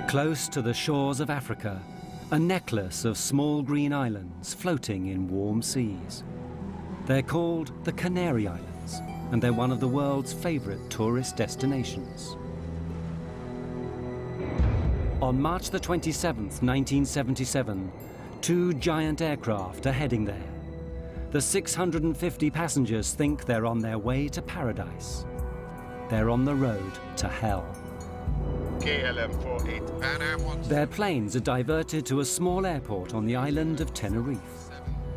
Close to the shores of Africa, a necklace of small green islands floating in warm seas. They're called the Canary Islands, and they're one of the world's favorite tourist destinations. On March the 27th, 1977, two giant aircraft are heading there. The 650 passengers think they're on their way to paradise. They're on the road to hell. KLM 48 Pan Am. Their planes are diverted to a small airport on the island of Tenerife.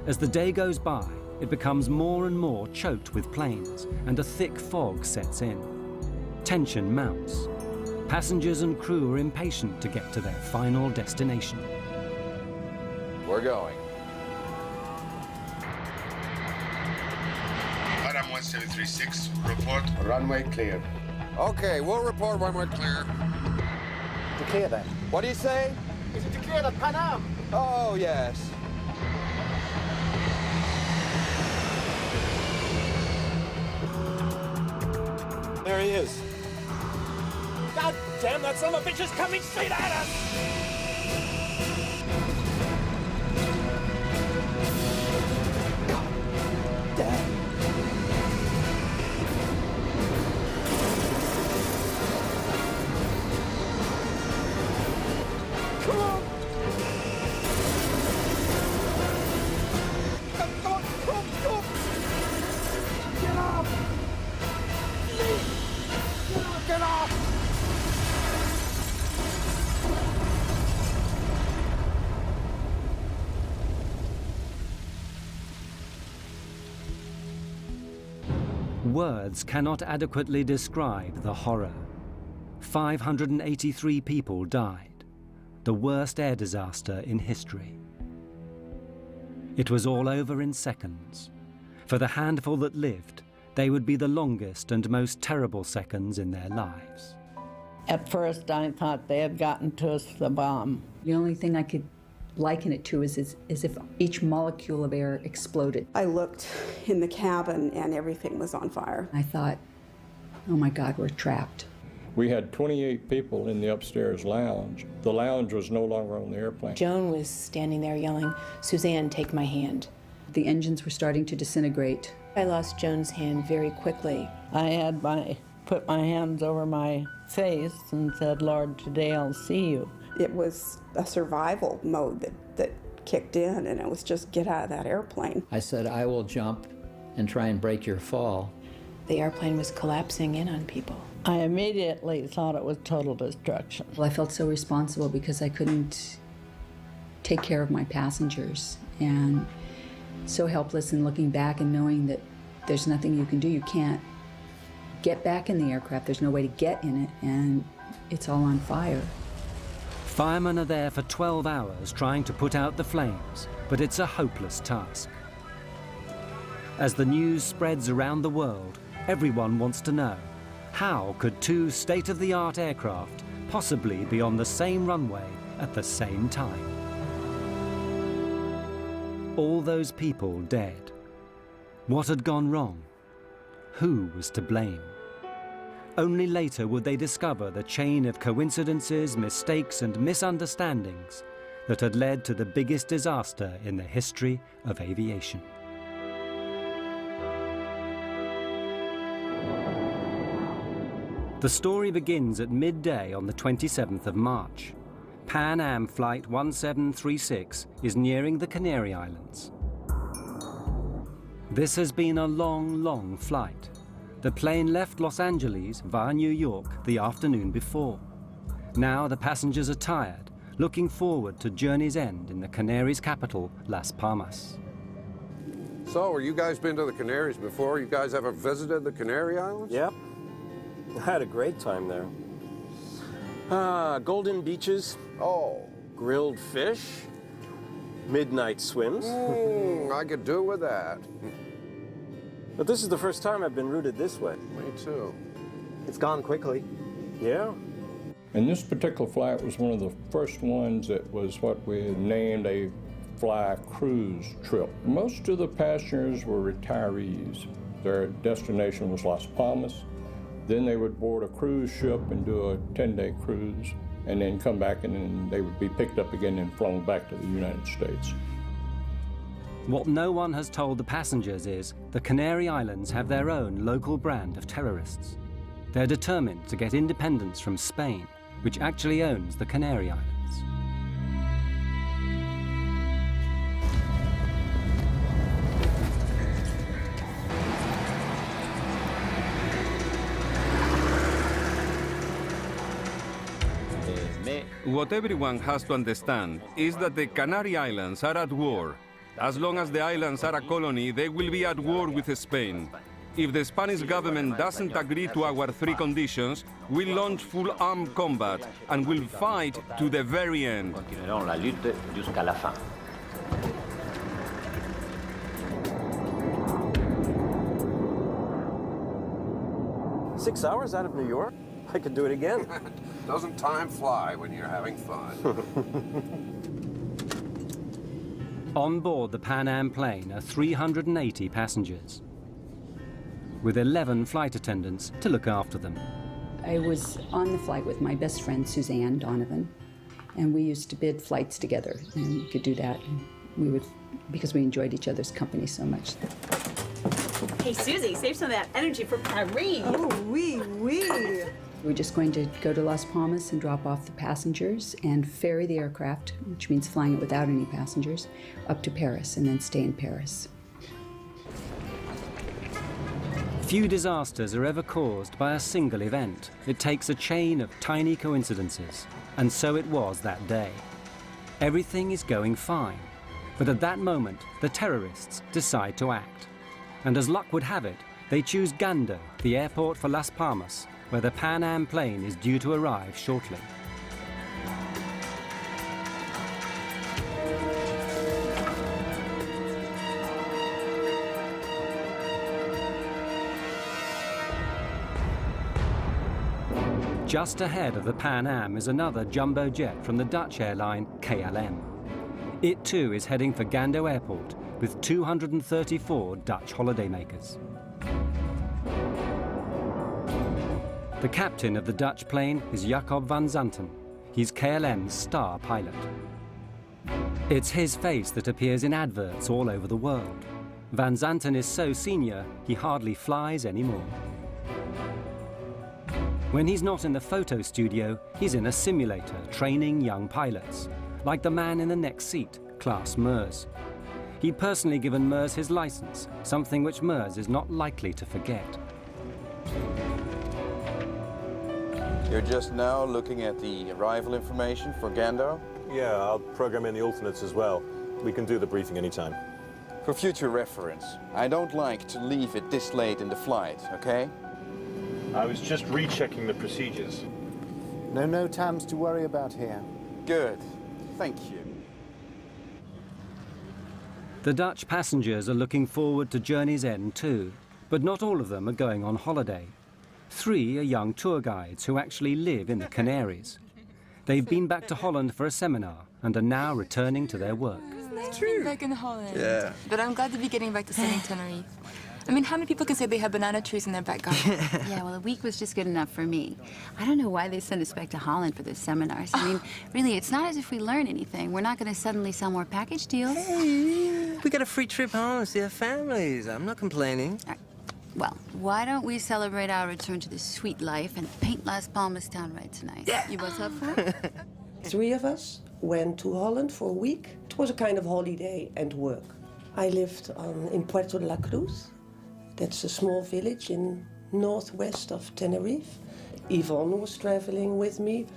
As the day goes by, it becomes more and more choked with planes, and a thick fog sets in. Tension mounts. Passengers and crew are impatient to get to their final destination. We're going. Pan Am 1736, report. Runway clear. Okay, we'll report when we're clear. To clear then. What do you say? Is it to clear the Pan Am? Oh, yes. There he is. God damn, that son of a bitch is coming straight at us! God damn. Come on! Come on! Get off! Get off! Words cannot adequately describe the horror. 583 people died, the worst air disaster in history. It was all over in seconds. For the handful that lived, they would be the longest and most terrible seconds in their lives. At first, I thought they had gotten to us the bomb. The only thing I could liken it to is if each molecule of air exploded. I looked in the cabin and everything was on fire. I thought, oh my God, we're trapped. We had 28 people in the upstairs lounge. The lounge was no longer on the airplane. Joan was standing there yelling, "Suzanne, take my hand." The engines were starting to disintegrate. I lost Joan's hand very quickly. I had put my hands over my face and said, "Lord, today I'll see you." It was a survival mode that kicked in, and it was just get out of that airplane. I said, "I will jump and try and break your fall." The airplane was collapsing in on people. I immediately thought it was total destruction. Well, I felt so responsible because I couldn't take care of my passengers, and so helpless in looking back and knowing that there's nothing you can do. You can't get back in the aircraft. There's no way to get in it, and it's all on fire. Firemen are there for 12 hours trying to put out the flames, but it's a hopeless task. As the news spreads around the world, everyone wants to know, how could two state-of-the-art aircraft possibly be on the same runway at the same time? All those people dead. What had gone wrong? Who was to blame? Only later would they discover the chain of coincidences, mistakes, and misunderstandings that had led to the biggest disaster in the history of aviation. The story begins at midday on the 27th of March. Pan Am Flight 1736 is nearing the Canary Islands. This has been a long, long flight. The plane left Los Angeles via New York the afternoon before. Now the passengers are tired, looking forward to journey's end in the Canaries' capital, Las Palmas. So, you guys been to the Canaries before? You guys ever visited the Canary Islands? Yep. I had a great time there. Golden beaches. Oh. Grilled fish. Midnight swims. I could do with that. But this is the first time I've been routed this way. Me too. It's gone quickly. Yeah. And this particular flight was one of the first ones that was what we named a fly cruise trip. Most of the passengers were retirees. Their destination was Las Palmas. Then they would board a cruise ship and do a 10-day cruise. and then come back, and then they would be picked up again and flown back to the United States. What no one has told the passengers is the Canary Islands have their own local brand of terrorists. They're determined to get independence from Spain, which actually owns the Canary Islands. What everyone has to understand is that the Canary Islands are at war. As long as the islands are a colony, they will be at war with Spain. If the Spanish government doesn't agree to our three conditions, we'll launch full armed combat and we'll fight to the very end. Continuerons la lutte jusqu'à la fin. Six hours out of New York? I could do it again. Doesn't time fly when you're having fun? On board the Pan Am plane are 380 passengers, with 11 flight attendants to look after them. I was on the flight with my best friend, Suzanne Donovan, and we used to bid flights together, and we could do that. We would, because we enjoyed each other's company so much. Hey, Susie, save some of that energy for Paris. Oh, oui. We're just going to go to Las Palmas and drop off the passengers and ferry the aircraft, which means flying it without any passengers, up to Paris and then stay in Paris. Few disasters are ever caused by a single event. It takes a chain of tiny coincidences, and so it was that day. Everything is going fine, but at that moment, the terrorists decide to act. And as luck would have it, they choose Gando, the airport for Las Palmas, where the Pan Am plane is due to arrive shortly. Just ahead of the Pan Am is another jumbo jet from the Dutch airline KLM. It too is heading for Gando Airport with 234 Dutch holidaymakers. The captain of the Dutch plane is Jacob van Zanten. He's KLM's star pilot. It's his face that appears in adverts all over the world. Van Zanten is so senior, he hardly flies anymore. When he's not in the photo studio, he's in a simulator training young pilots, like the man in the next seat, Klaas Meurs. He'd personally given Meurs his license, something which Meurs is not likely to forget. You're just now looking at the arrival information for Gando? Yeah, I'll program in the alternates as well. We can do the briefing anytime. For future reference, I don't like to leave it this late in the flight, okay? I was just rechecking the procedures. No TAMs to worry about here. Good. Thank you. The Dutch passengers are looking forward to journey's end too, but not all of them are going on holiday. 3 are young tour guides who actually live in the Canaries. They've been back to Holland for a seminar and are now returning to their work. It's true. Back in Holland. Yeah. But I'm glad to be getting back to sunny Tenerife. I mean, how many people can say they have banana trees in their back garden? Yeah, well, a week was just good enough for me. I don't know why they send us back to Holland for those seminars. I mean, really, it's not as if we learn anything. We're not going to suddenly sell more package deals. Hey, we got a free trip home to see our families. I'm not complaining. Well, why don't we celebrate our return to the sweet life and paint Las Palmas town right tonight? Yeah. You both up for it? 3 of us went to Holland for a week. It was a kind of holiday and work. I lived in Puerto de la Cruz. That's a small village in northwest of Tenerife. Yvonne was traveling with me.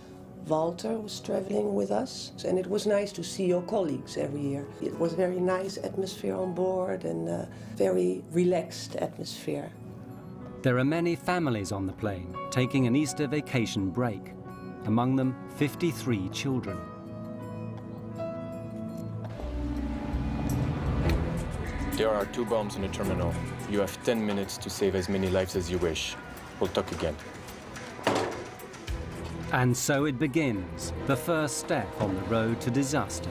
Walter was traveling with us. And it was nice to see your colleagues every year. It was a very nice atmosphere on board and a very relaxed atmosphere. There are many families on the plane taking an Easter vacation break. Among them, 53 children. There are 2 bombs in the terminal. You have 10 minutes to save as many lives as you wish. We'll talk again. And so it begins, the first step on the road to disaster.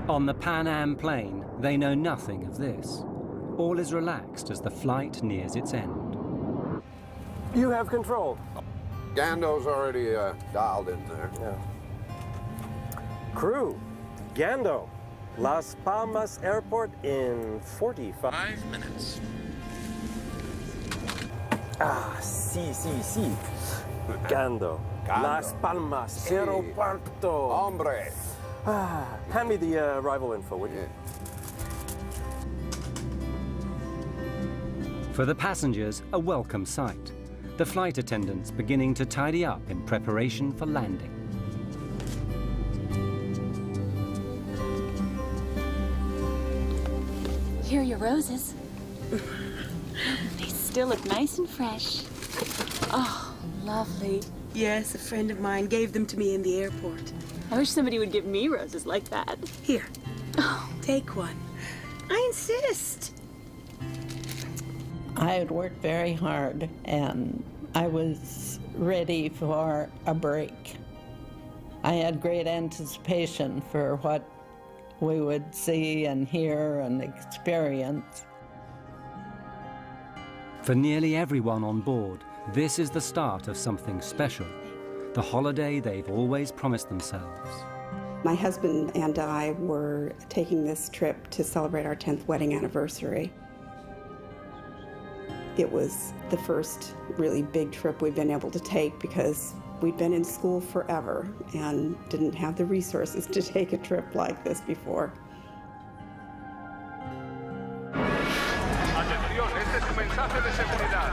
On the Pan Am plane, they know nothing of this. all is relaxed as the flight nears its end. You have control. Gando's already dialed in there. Yeah. Crew, Gando, Las Palmas Airport in 45 minutes. Ah, sí. Gando, Las Palmas Aeropuerto. Hombre. Ah, hand me the arrival info, would you? For the passengers, a welcome sight. The flight attendants beginning to tidy up in preparation for landing. Here are your roses. They still look nice and fresh. Oh, lovely. Yes, a friend of mine gave them to me in the airport. I wish somebody would give me roses like that. Here, take one. I insist. I had worked very hard, and I was ready for a break. I had great anticipation for what we would see and hear and experience. For nearly everyone on board, this is the start of something special, the holiday they've always promised themselves. My husband and I were taking this trip to celebrate our 10th wedding anniversary. It was the first really big trip we've been able to take because we'd been in school forever and didn't have the resources to take a trip like this before. Atención, este es un mensaje de seguridad.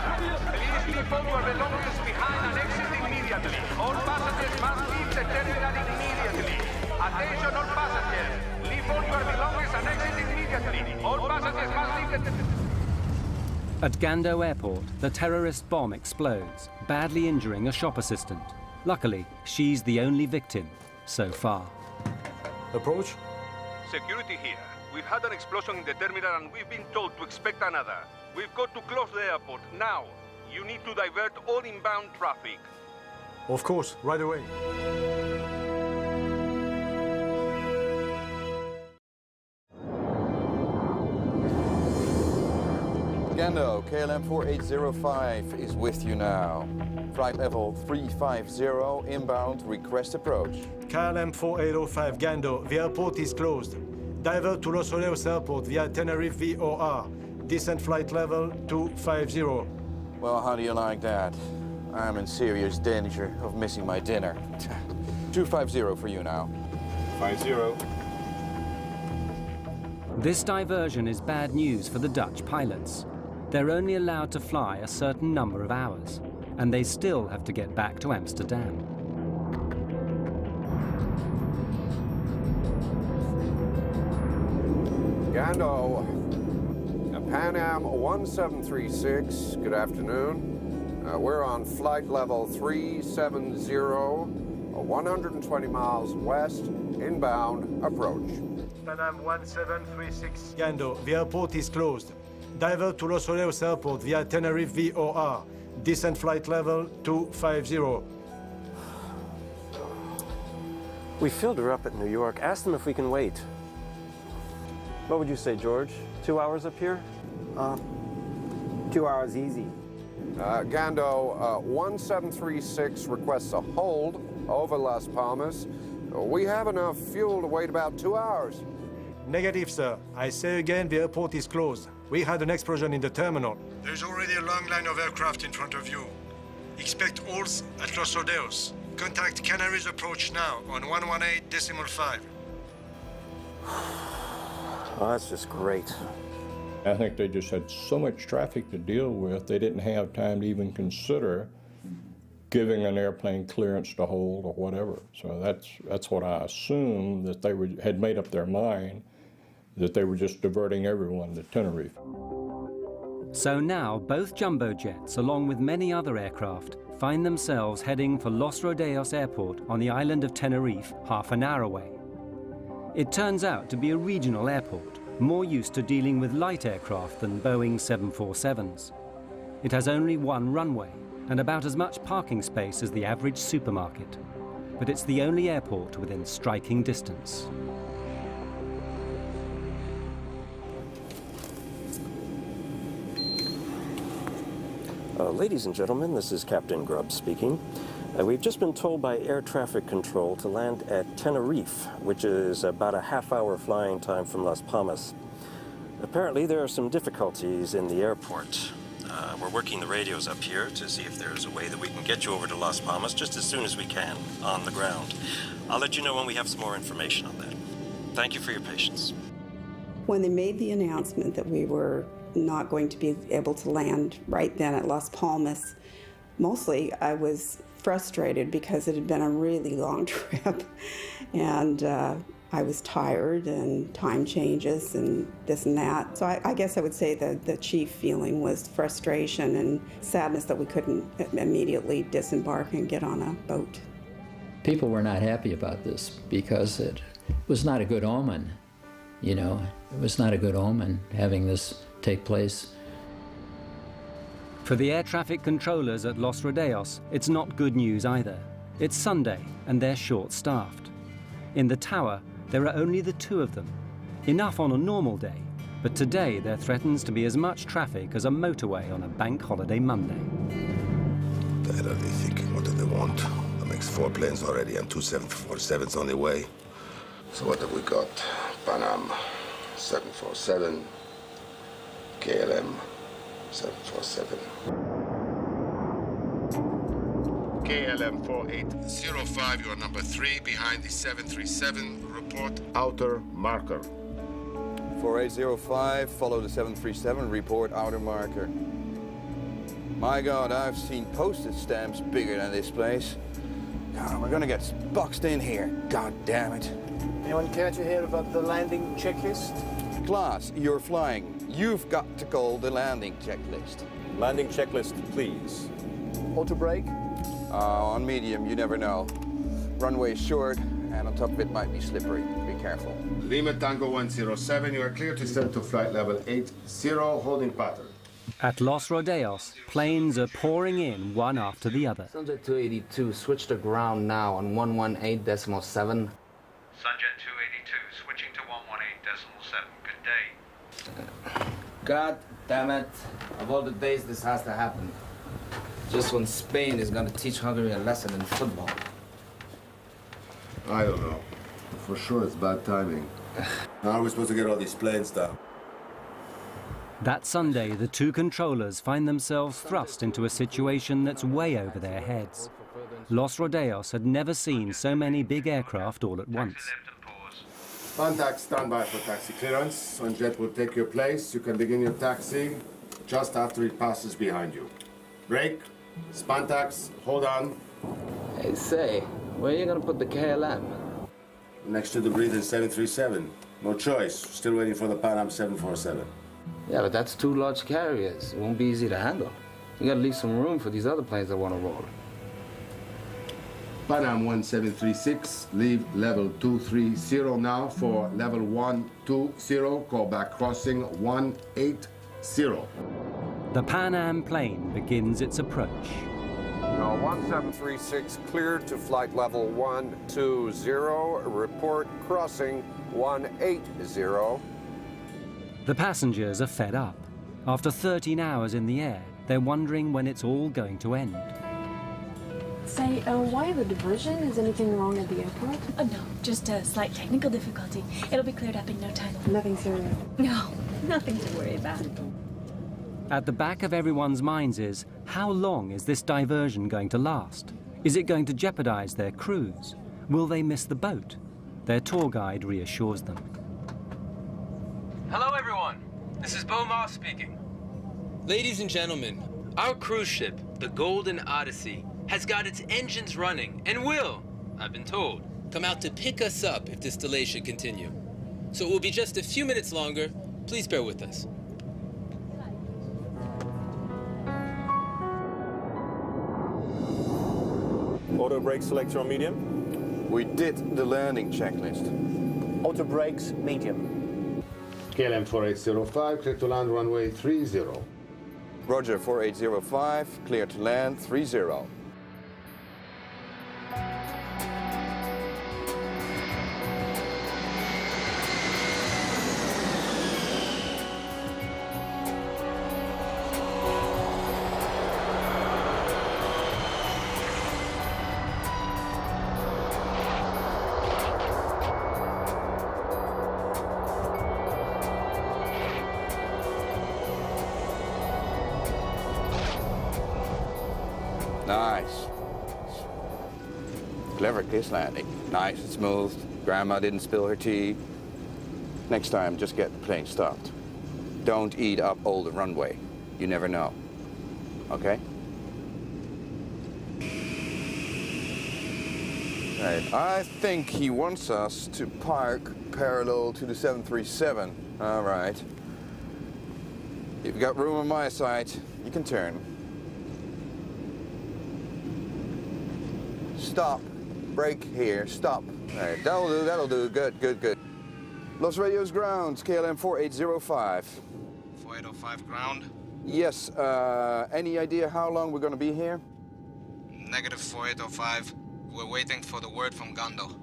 Please leave all your belongings behind and exit immediately. All passengers must leave the terminal immediately. Attention all passengers. Leave all your belongings and exit immediately. All passengers must leave the terminal. At Gando Airport, the terrorist bomb explodes, badly injuring a shop assistant. Luckily, she's the only victim so far. Approach. Security here. We've had an explosion in the terminal and we've been told to expect another. We've got to close the airport now. You need to divert all inbound traffic. Of course, right away. Gando, KLM 4805 is with you now. Flight level 350, inbound, request approach. KLM 4805 Gando, the airport is closed. Divert to Los Olivos Airport via Tenerife VOR. Descent flight level 250. Well, how do you like that? I'm in serious danger of missing my dinner. 250 for you now. 50. This diversion is bad news for the Dutch pilots. They're only allowed to fly a certain number of hours, and they still have to get back to Amsterdam. Gando, Pan Am 1736, good afternoon. We're on flight level 370, 120 miles west, inbound, approach. Pan Am 1736 Gando, the airport is closed. Divert to Los Olivos Airport via Tenerife VOR. Descent flight level 250. We filled her up at New York. Ask them if we can wait. What would you say, George? 2 hours up here? 2 hours easy. Gando, 1736 requests a hold over Las Palmas. We have enough fuel to wait about 2 hours. Negative, sir. I say again, the airport is closed. We had an explosion in the terminal. There's already a long line of aircraft in front of you. Expect halts at Los Olivos. Contact Canaries approach now on 118.5. Oh, that's just great. I think they just had so much traffic to deal with, they didn't have time to even consider giving an airplane clearance to hold or whatever. So that's what I assumed, that they had made up their mind that they were just diverting everyone to Tenerife. So now both jumbo jets, along with many other aircraft, find themselves heading for Los Rodeos Airport on the island of Tenerife, half an hour away. It turns out to be a regional airport, more used to dealing with light aircraft than Boeing 747s. It has only one runway and about as much parking space as the average supermarket. But it's the only airport within striking distance. Ladies and gentlemen, this is Captain Grubb speaking. We've just been told by air traffic control to land at Tenerife, which is about a half-hour flying time from Las Palmas. Apparently, there are some difficulties in the airport. We're working the radios up here to see if there's a way that we can get you over to Las Palmas just as soon as we can, on the ground. I'll let you know when we have some more information on that. Thank you for your patience. When they made the announcement that we were not going to be able to land right then at Las Palmas, mostly I was frustrated because it had been a really long trip, and I was tired, and time changes and this and that. So I guess I would say that the chief feeling was frustration and sadness that we couldn't immediately disembark and get on a boat. People were not happy about this because it was not a good omen. You know, it was not a good omen having this take place. For the air traffic controllers at Los Rodeos, it's not good news either. It's Sunday and they're short-staffed. In the tower, there are only the two of them. Enough on a normal day, but today there threatens to be as much traffic as a motorway on a bank holiday Monday. The hell are they thinking? What do they want? That makes 4 planes already and 2 747s on the way. So what have we got? Pan Am 747, KLM 747. KLM 4805, you are number 3 behind the 737. Report outer marker. 4805, follow the 737, report outer marker. My God, I've seen postage stamps bigger than this place. God, we're gonna get boxed in here, God damn it. Anyone care to hear about the landing checklist? Class, you're flying. You've got to call the landing checklist. Landing checklist, please. Auto brake? On medium, you never know. Runway is short, and on top of it might be slippery. Be careful. Lima Tango 107, you are clear to descend to flight level 80, holding pattern. At Los Rodeos, planes are pouring in one after the other. Sunjet 282, switch to ground now on 118.7. Sunjet 282, switching to 118.7. Good day. God damn it. Of all the days this has to happen. Just when Spain is going to teach Hungary a lesson in football. I don't know. For sure it's bad timing. How are we supposed to get all these planes down? That Sunday, the two controllers find themselves thrust into a situation that's way over their heads. Los Rodeos had never seen so many big aircraft all at once. Contact standby for taxi clearance. Sunjet will take your place. You can begin your taxi just after it passes behind you. Brake, Spantax, hold on. Hey, say, where are you going to put the KLM? Next to the breathing 737. No choice. Still waiting for the Pan Am 747. Yeah, but that's 2 large carriers. It won't be easy to handle. You got to leave some room for these other planes that want to roll. Pan Am 1736, leave level 230 now for level 120, call back crossing 180. The Pan Am plane begins its approach. 1736 cleared to flight level 120, report crossing 180. The passengers are fed up. After 13 hours in the air, they're wondering when it's all going to end. Say, why the diversion? Is anything wrong at the airport? No, just a slight technical difficulty. It'll be cleared up in no time. Nothing serious? No, nothing to worry about. At the back of everyone's minds is, how long is this diversion going to last? Is it going to jeopardize their cruise? Will they miss the boat? Their tour guide reassures them. Hello, everyone. This is Beau Moss speaking. Ladies and gentlemen, our cruise ship, the Golden Odyssey, has got its engines running and will, I've been told, come out to pick us up if this delay should continue. So it will be just a few minutes longer. Please bear with us. Auto brake selector on medium? We did the landing checklist. Auto brakes, medium. KLM 4805, clear to land runway 30. Roger, 4805, clear to land 30. Nice. Clever kiss landing. Nice and smooth. Grandma didn't spill her tea. Next time, just get the plane stopped. Don't eat up all the runway. You never know. Okay? Right. I think he wants us to park parallel to the 737. All right. You've got room on my side. You can turn. Stop. Brake here. Stop. All right. That'll do. That'll do. Good, good, good. Los Radios ground. KLM 4805. 4805 ground. Yes. Any idea how long we're going to be here? Negative 4805. We're waiting for the word from Gando.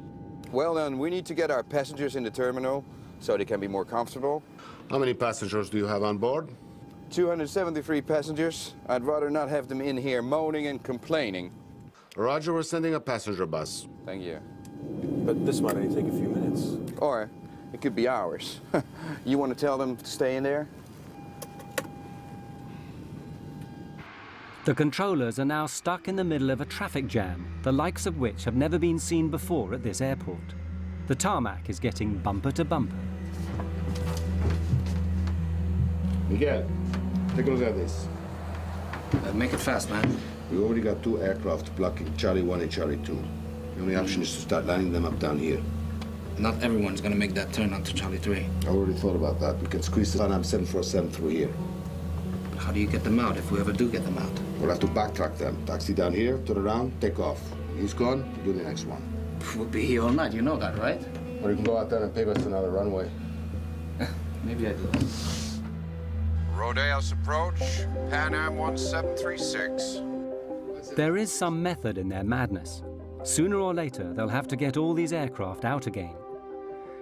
Well, then, we need to get our passengers in the terminal so they can be more comfortable. How many passengers do you have on board? 273 passengers. I'd rather not have them in here moaning and complaining. Roger, we're sending a passenger bus. Thank you. But this might only take a few minutes. Or it could be hours. You want to tell them to stay in there? The controllers are now stuck in the middle of a traffic jam, the likes of which have never been seen before at this airport. The tarmac is getting bumper to bumper. Miguel, take a look at this. Make it fast, man. We already got 2 aircraft blocking Charlie 1 and Charlie 2. The only option is to start landing them up down here. Not everyone's gonna make that turn onto Charlie 3. I already thought about that. We can squeeze the Pan Am 747 through here. How do you get them out if we ever do get them out? We'll have to backtrack them. Taxi down here, turn around, take off. He's gone, you do the next one. We'll be here all night, you know that, right? Or you can go out there and pave us another runway. Maybe I do. Rodeos approach, Pan Am 1736. There is some method in their madness. Sooner or later, they'll have to get all these aircraft out again.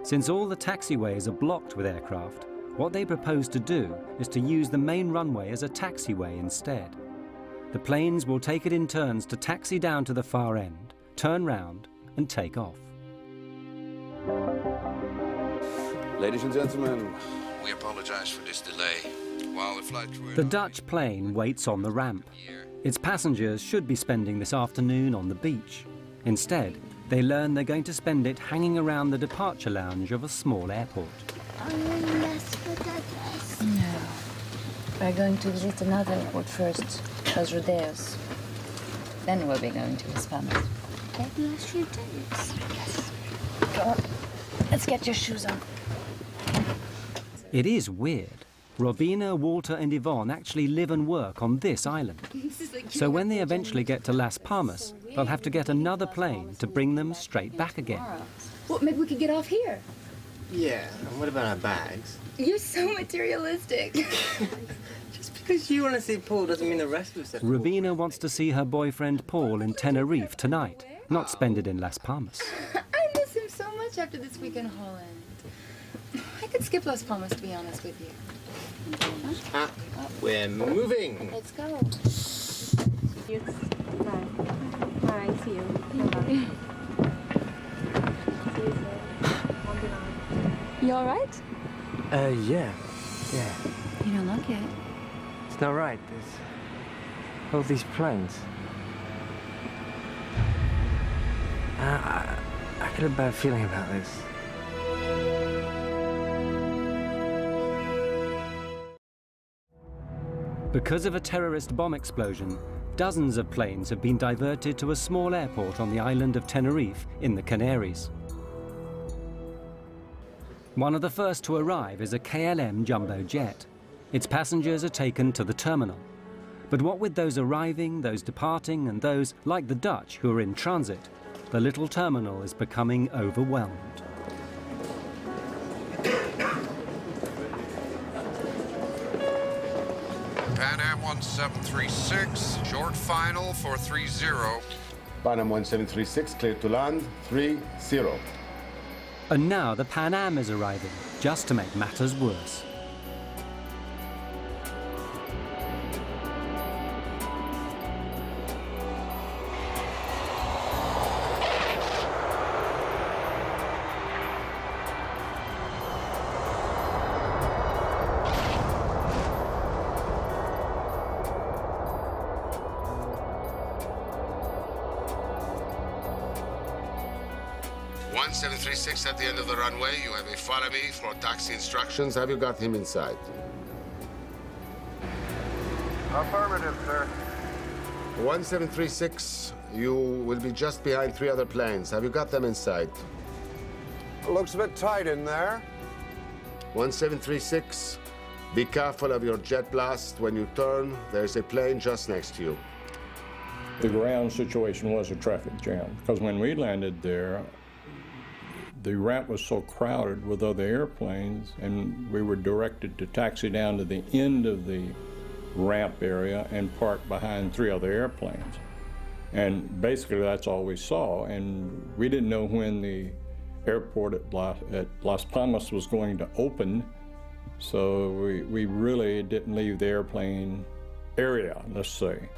Since all the taxiways are blocked with aircraft, what they propose to do is to use the main runway as a taxiway instead. The planes will take it in turns to taxi down to the far end, turn round, and take off. Ladies and gentlemen, we apologize for this delay. While the flight crew... The Dutch plane waits on the ramp. Its passengers should be spending this afternoon on the beach. Instead, they learn they're going to spend it hanging around the departure lounge of a small airport. No. We're going to visit another airport first, Los Rodeos. Then we'll be going to Las Palmas. Los Rodeos. Yes. Go on. Let's get your shoes on. It is weird. Robina, Walter and Yvonne actually live and work on this island. So when they eventually get to Las Palmas, they'll have to get another plane to bring them straight back again. Well, maybe we could get off here. Yeah, and what about our bags? You're so materialistic. Just because you want to see Paul doesn't mean the rest of us have. Robina wants to see her boyfriend Paul in Tenerife tonight, not spend it in Las Palmas. I miss him so much after this week in Holland. I could skip Las Palmas, to be honest with you. We're moving. Let's go. Bye. See you. Bye. You all right? Yeah. You don't look it. It's not right. There's all these planes. I get a bad feeling about this. Because of a terrorist bomb explosion, dozens of planes have been diverted to a small airport on the island of Tenerife in the Canaries. One of the first to arrive is a KLM jumbo jet. Its passengers are taken to the terminal. But what with those arriving, those departing, and those, like the Dutch, who are in transit, the little terminal is becoming overwhelmed. Pan Am 1736, short final for 30. Pan Am 1736, clear to land, 30. And now the Pan Am is arriving, just to make matters worse. 1736 at the end of the runway. You have a follow me for taxi instructions. Have you got him inside? Affirmative, sir. 1736, you will be just behind 3 other planes. Have you got them inside? Looks a bit tight in there. 1736, be careful of your jet blast. When you turn, there's a plane just next to you. The ground situation was a traffic jam, because when we landed there, the ramp was so crowded with other airplanes, and we were directed to taxi down to the end of the ramp area and park behind 3 other airplanes. And basically that's all we saw, and we didn't know when the airport at Las Palmas was going to open, so we really didn't leave the airplane area, let's say.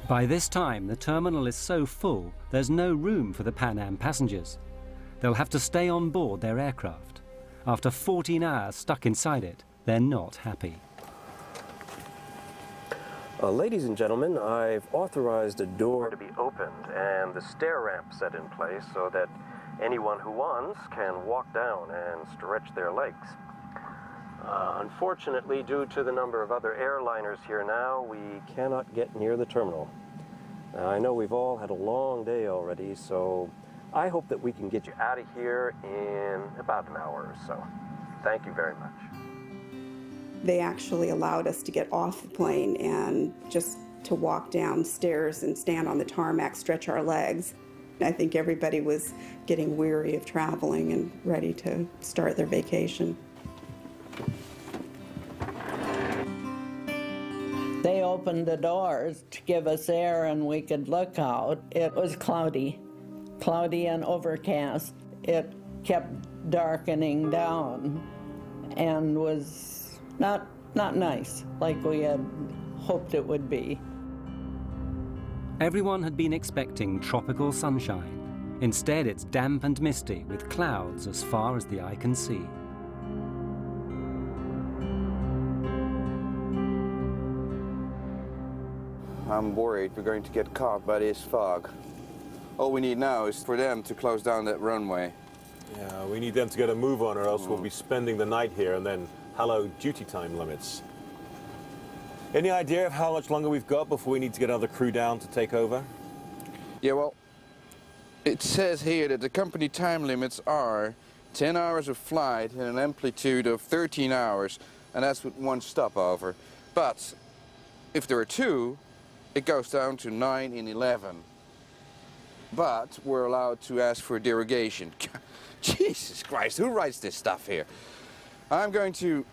By this time, the terminal is so full, there's no room for the Pan Am passengers. They'll have to stay on board their aircraft. After 14 hours stuck inside it, they're not happy. Ladies and gentlemen, I've authorized a door to be opened and the stair ramp set in place so that anyone who wants can walk down and stretch their legs. Unfortunately, due to the number of other airliners here now, we cannot get near the terminal. Now, I know we've all had a long day already, so I hope that we can get you out of here in about an hour or so. Thank you very much. They actually allowed us to get off the plane and just to walk downstairs and stand on the tarmac, stretch our legs. I think everybody was getting weary of traveling and ready to start their vacation. They opened the doors to give us air and we could look out. It was cloudy and overcast. It kept darkening down and was not nice like we had hoped it would be. Everyone had been expecting tropical sunshine. Instead, it's damp and misty with clouds as far as the eye can see. I'm worried we're going to get caught by this fog. All we need now is for them to close down that runway. Yeah, we need them to get a move on or else we'll be spending the night here and then hello duty time limits. Any idea of how much longer we've got before we need to get another crew down to take over? Yeah, well, it says here that the company time limits are 10 hours of flight and an amplitude of 13 hours, and that's with 1 stopover. But if there are 2, it goes down to 9 and 11. But we're allowed to ask for derogation. Jesus Christ, who writes this stuff here? I'm going to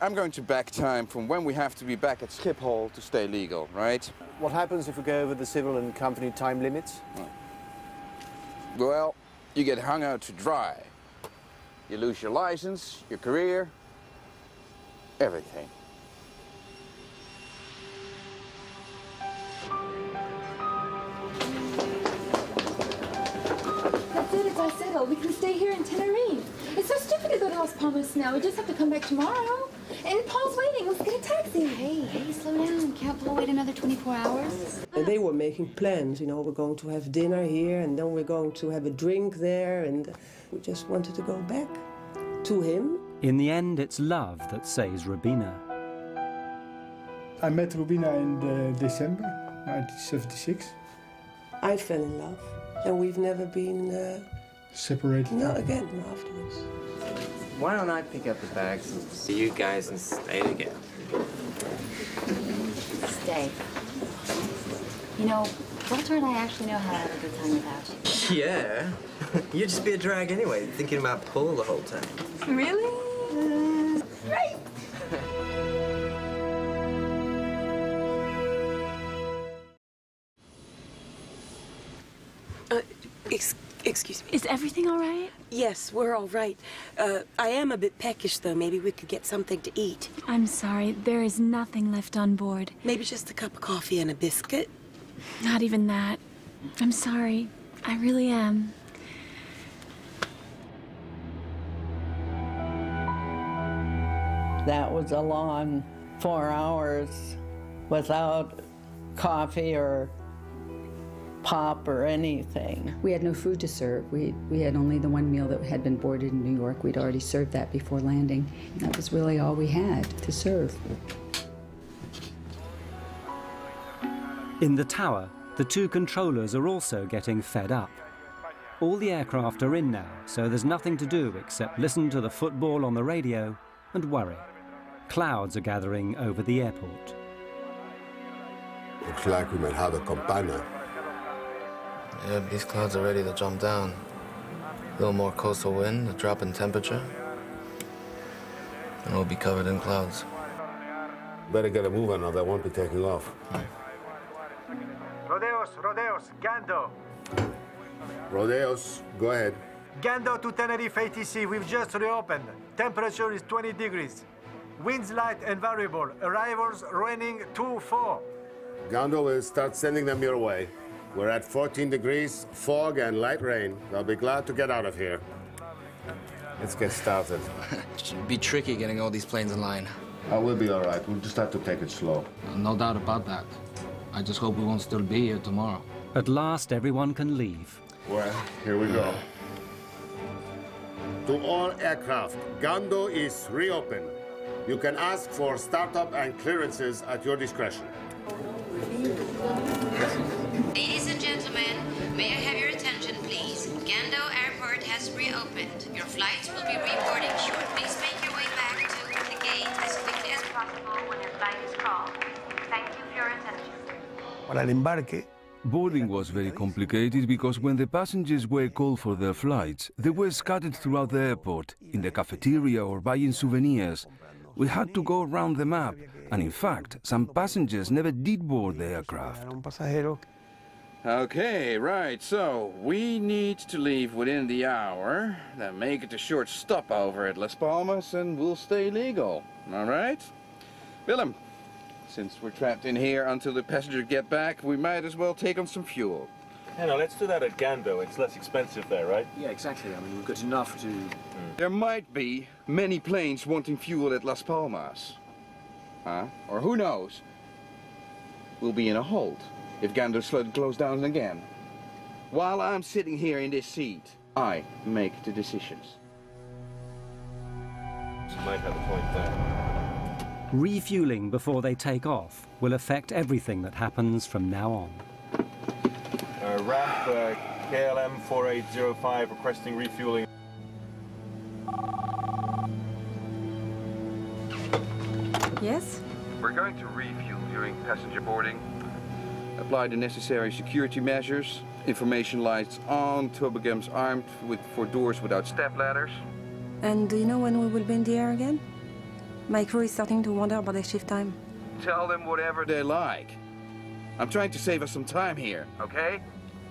back time from when we have to be back at Schiphol to stay legal, right? What happens if we go over the civil and company time limits? Well, you get hung out to dry. You lose your license, your career, everything. That's it, it's all settled. We can stay here in Tenerife. It's so stupid to go to Las Palmas now. We just have to come back tomorrow. And Paul's waiting. Let's get a taxi. Hey, slow down. Can't Paul wait another 24 hours? And they were making plans, you know, we're going to have dinner here and then we're going to have a drink there, and we just wanted to go back to him. In the end, it's love that saves Rubina. I met Rubina in December 1976. I fell in love, and we've never been separated. No, again, afterwards. Why don't I pick up the bags and see you guys and stay together? Stay. You know, Walter and I actually know how to have a good time without you. Yeah. You'd just be a drag anyway, thinking about Paul the whole time. Really? Right. Excuse me. Is everything all right? Yes, we're all right. I am a bit peckish, though. Maybe we could get something to eat. I'm sorry. There is nothing left on board. Maybe just a cup of coffee and a biscuit? Not even that. I'm sorry. I really am. That was a long 4 hours without coffee or pop or anything. We had no food to serve. We had only the one meal that had been boarded in New York. We'd already served that before landing. And that was really all we had to serve. In the tower, the two controllers are also getting fed up. All the aircraft are in now, so there's nothing to do except listen to the football on the radio and worry. Clouds are gathering over the airport. Looks like we might have a campana. Yeah, these clouds are ready to jump down. A little more coastal wind, a drop in temperature, and we'll be covered in clouds. Better get a move on or they won't be taking off. Rodeos, Gando. Rodeos, go ahead. Gando to Tenerife ATC, we've just reopened. Temperature is 20 degrees. Winds light and variable. Arrivals raining 2-4. Gando will start sending them your way. We're at 14 degrees, fog and light rain. They'll be glad to get out of here. Let's get started. It should be tricky getting all these planes in line. We'll be all right. We'll just have to take it slow. No doubt about that. I just hope we won't still be here tomorrow. At last, everyone can leave. Well, here we go. To all aircraft, Gando is reopened. You can ask for startup and clearances at your discretion. Ladies and gentlemen, may I have your attention, please? Gando Airport has reopened. Your flights will be reporting shortly. Please make your way back to the gate as quickly as possible when your flight is called. Thank you for your attention. Para el embarque, boarding was very complicated because when the passengers were called for their flights, they were scattered throughout the airport, in the cafeteria or buying souvenirs. We had to go around the map, and in fact, some passengers never did board the aircraft. Okay, right, so we need to leave within the hour, then make it a short stopover at Las Palmas, and we'll stay legal, all right? Willem, since we're trapped in here until the passengers get back, we might as well take on some fuel. Yeah, no, let's do that at Gando. It's less expensive there, right? Yeah, exactly. I mean, we've got enough to... There might be many planes wanting fuel at Las Palmas. Huh? Or who knows? We'll be in a hold if Gando slowly close down again. While I'm sitting here in this seat, I make the decisions. You might have a point there. Refueling before they take off will affect everything that happens from now on. Ramp KLM 4805 requesting refueling. Yes? We're going to refuel during passenger boarding. Apply the necessary security measures. Information lights on, toboggans armed for doors without step ladders. And do you know when we will be in the air again? My crew is starting to wonder about their shift time. Tell them whatever they like. I'm trying to save us some time here, okay?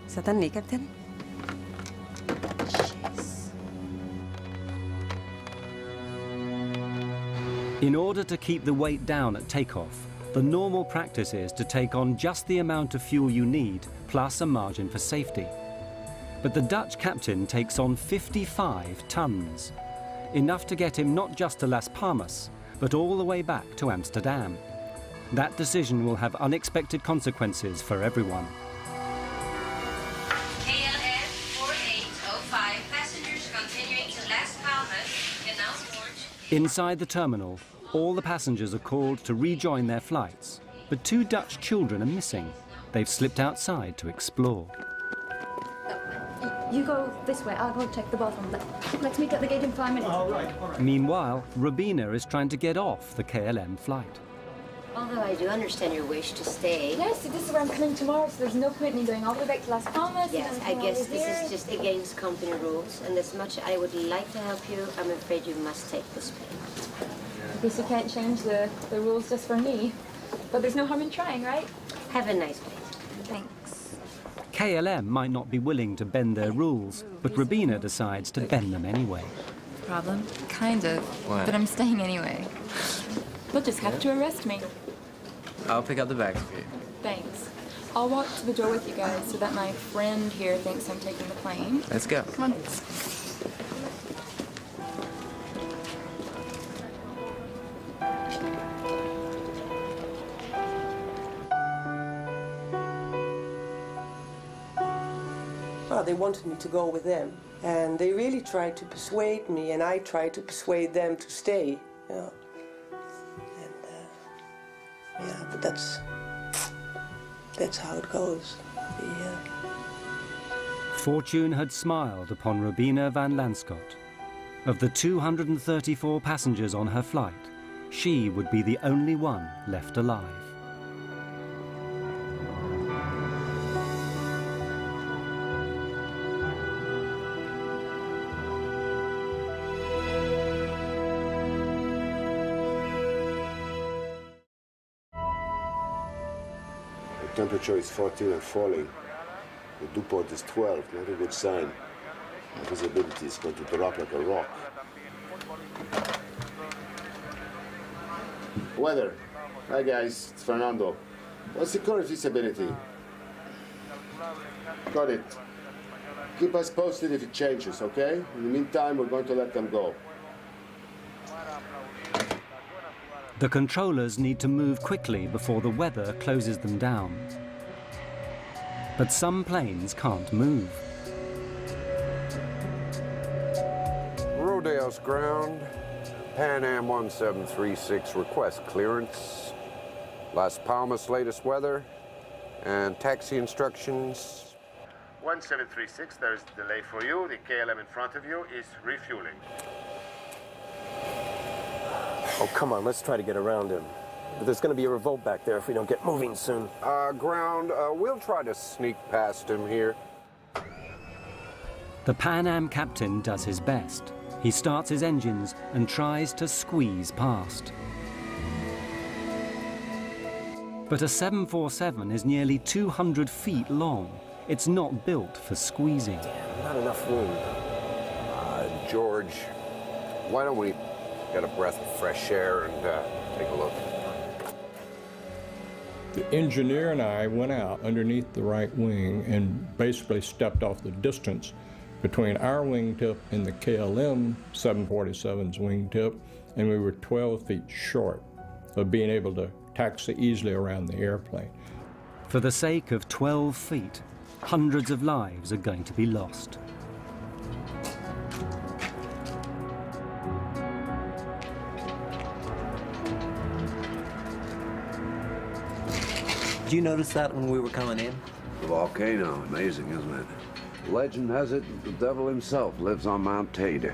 Certainly, Captain. In order to keep the weight down at takeoff, the normal practice is to take on just the amount of fuel you need, plus a margin for safety. But the Dutch captain takes on 55 tons, enough to get him not just to Las Palmas, but all the way back to Amsterdam. That decision will have unexpected consequences for everyone. KLM 4805, passengers continuing to Las Palmas, Canal Port. Inside the terminal, all the passengers are called to rejoin their flights, but 2 Dutch children are missing. They've slipped outside to explore. You go this way, I'll go check the bathroom. Let's meet at the gate in 5 minutes. All right. Meanwhile, Rubina is trying to get off the KLM flight. Although I do understand your wish to stay. Yes, this is where I'm coming tomorrow, so there's no point in me going all the way back to Las Palmas. Yes, I guess this is just against company rules, and as much as I would like to help you, I'm afraid you must take this plane. I guess you can't change the rules just for me. But there's no harm in trying, right? Have a nice day. Thanks. KLM might not be willing to bend their rules, but Rubina decides to bend them anyway. Problem? Kind of. What? But I'm staying anyway. They'll just have to arrest me. I'll pick up the bags for you. Thanks. I'll walk to the door with you guys so that my friend here thinks I'm taking the plane. Let's go. Come on. they wanted me to go with them. And they really tried to persuade me, and I tried to persuade them to stay. You know. And yeah, but that's how it goes. Fortune had smiled upon Robina van Lanschot. Of the 234 passengers on her flight, she would be the only one left alive. The temperature is 14 and falling. The dew point is 12, not a good sign. The visibility is going to drop like a rock. Weather. Hi guys, it's Fernando. What's the current visibility? Got it. Keep us posted if it changes, okay? In the meantime, we're going to let them go. The controllers need to move quickly before the weather closes them down. But some planes can't move. Rodeos ground, Pan Am 1736 request clearance. Las Palmas latest weather and taxi instructions. 1736, there's a delay for you. The KLM in front of you is refueling. Oh, come on, let's try to get around him. But there's going to be a revolt back there if we don't get moving soon. Ground, we'll try to sneak past him here. The Pan Am captain does his best. He starts his engines and tries to squeeze past. But a 747 is nearly 200 feet long. It's not built for squeezing. Damn, not enough room. George, why don't we get a breath of fresh air and take a look? The engineer and I went out underneath the right wing and basically stepped off the distance between our wingtip and the KLM 747's wingtip, and we were 12 feet short of being able to taxi easily around the airplane. For the sake of 12 feet, hundreds of lives are going to be lost. Did you notice that when we were coming in? The volcano, amazing, isn't it? Legend has it the devil himself lives on Mount Teide.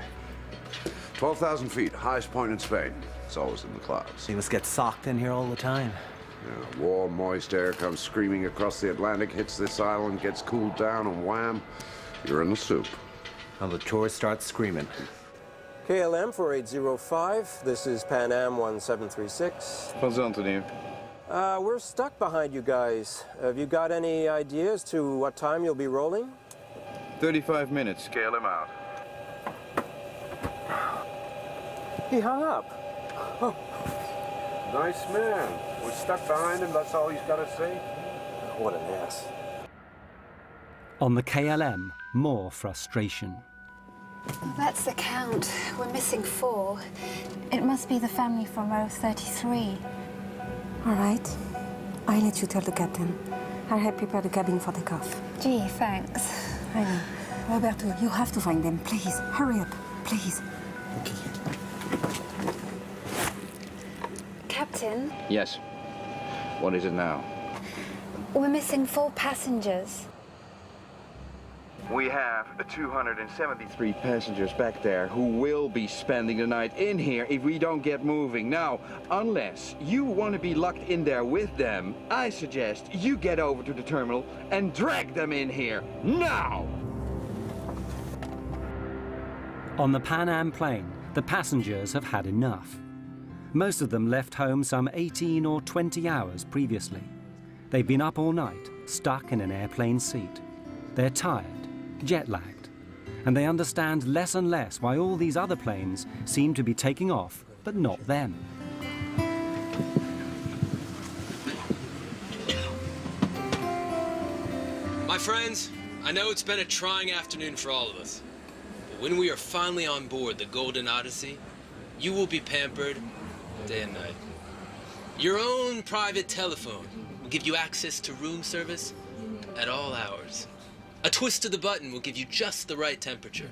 12,000 feet, highest point in Spain. It's always in the clouds. You must get socked in here all the time. Yeah, warm, moist air comes screaming across the Atlantic, hits this island, gets cooled down, and wham, you're in the soup. And the tourists start screaming. KLM 4805, this is Pan Am 1736. What's Anthony? We're stuck behind you guys. Have you got any idea as to what time you'll be rolling? 35 minutes. KLM out. He hung up. Oh. Nice man. We're stuck behind him, that's all he's got to say. What an ass. On the KLM, more frustration. That's the count. We're missing 4. It must be the family from row 33. All right. I'll let you tell the captain. I'll help prepare the cabin for the cuff. Gee, thanks. I know. Roberto, you have to find them. Please, hurry up. Please. Okay. Captain? Yes. What is it now? We're missing 4 passengers. We have 273 passengers back there who will be spending the night in here if we don't get moving. Now, unless you want to be locked in there with them, I suggest you get over to the terminal and drag them in here, now! On the Pan Am plane, the passengers have had enough. Most of them left home some 18 or 20 hours previously. They've been up all night, stuck in an airplane seat. They're tired, jet-lagged, and they understand less and less why all these other planes seem to be taking off, but not them. My friends, I know it's been a trying afternoon for all of us, but when we are finally on board the Golden Odyssey, you will be pampered day and night. Your own private telephone will give you access to room service at all hours. A twist of the button will give you just the right temperature.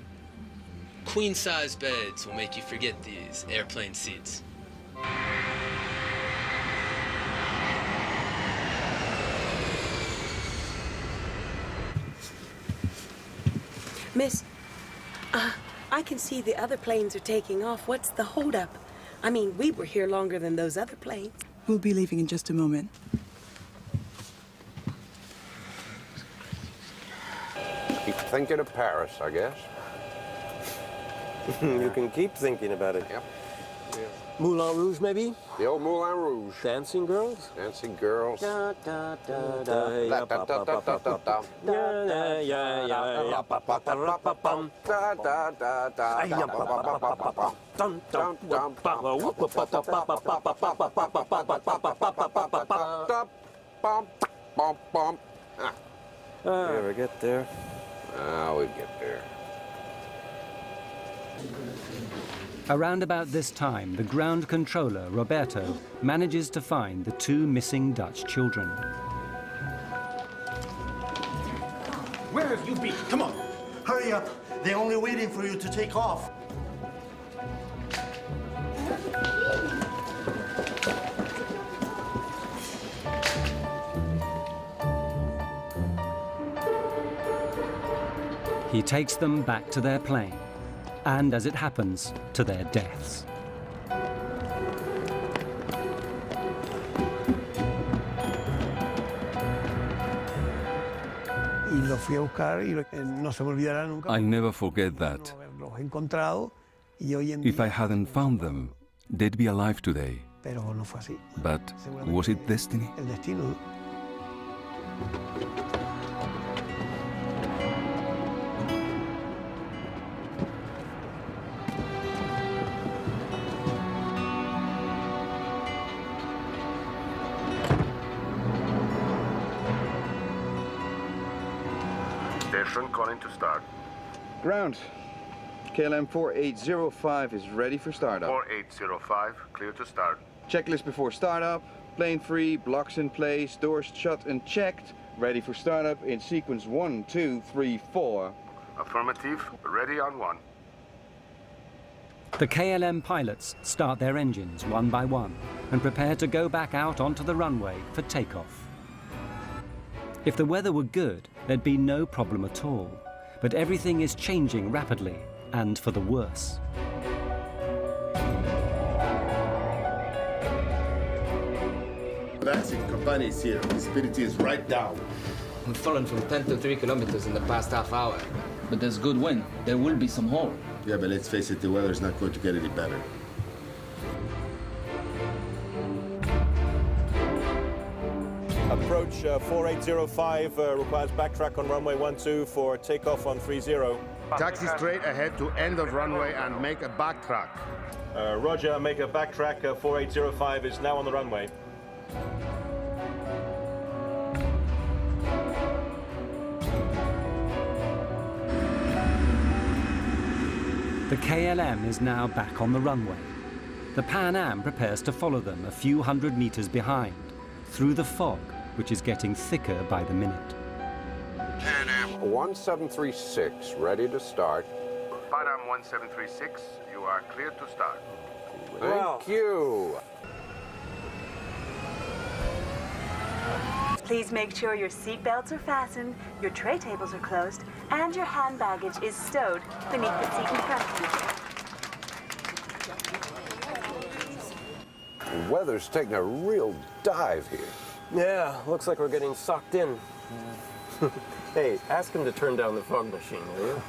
Queen-size beds will make you forget these airplane seats. Miss, I can see the other planes are taking off. What's the holdup? I mean, we were here longer than those other planes. We'll be leaving in just a moment. Keep thinking of Paris, I guess. You can keep thinking about it. Yep. Moulin Rouge, maybe? The old Moulin Rouge. Dancing girls? Dancing girls. Da, da, da, da, ya, pa, pa, pa, pa, pa, pa. Ya, ya, ya, ya, pa, pa, pa, pa, pa, pam. Da, da, da, da, Ay, ya, pa, pa, pa, pa, pa, pa. Dum, dum, dum, pa, pa, whoop, pa, pa, pa, pa, pa, pa, pa, pa, pa, pa, pa, pa, pa, pa, pa, pa, pa, Bum, bum, bum. You ever get there? We'd get there. Around about this time, the ground controller, Roberto, manages to find the two missing Dutch children. Where have you been? Come on, hurry up. They're only waiting for you to take off. He takes them back to their plane, and as it happens, to their deaths. I'll never forget that. If I hadn't found them, they'd be alive today. But was it destiny? Station calling to start. Ground. KLM 4805 is ready for startup. 4805, clear to start. Checklist before startup. Plane free, blocks in place, doors shut and checked. Ready for startup in sequence 1, 2, 3, 4. Affirmative, ready on 1. The KLM pilots start their engines one by one and prepare to go back out onto the runway for takeoff. If the weather were good, there'd be no problem at all. But everything is changing rapidly, and for the worse. Taxi company is here. Visibility is right down. We've fallen from 10 to 3 kilometers in the past half hour. But there's good wind. There will be some hole. Yeah, but let's face it, the weather's not going to get any better. Approach 4805 requires backtrack on runway 12 for takeoff on 30. Taxi straight ahead to end of runway and make a backtrack. Roger, make a backtrack. 4805 is now on the runway. The KLM is now back on the runway. The Pan Am prepares to follow them a few hundred meters behind, through the fog, which is getting thicker by the minute. Pan Am 1736, ready to start. Pan Am 1736, you are clear to start. Thank you. Please make sure your seat belts are fastened, your tray tables are closed, and your hand baggage is stowed beneath the seat in front of you. The weather's taking a real dive here. Yeah, looks like we're getting sucked in. Hey, ask him to turn down the fog machine, will you?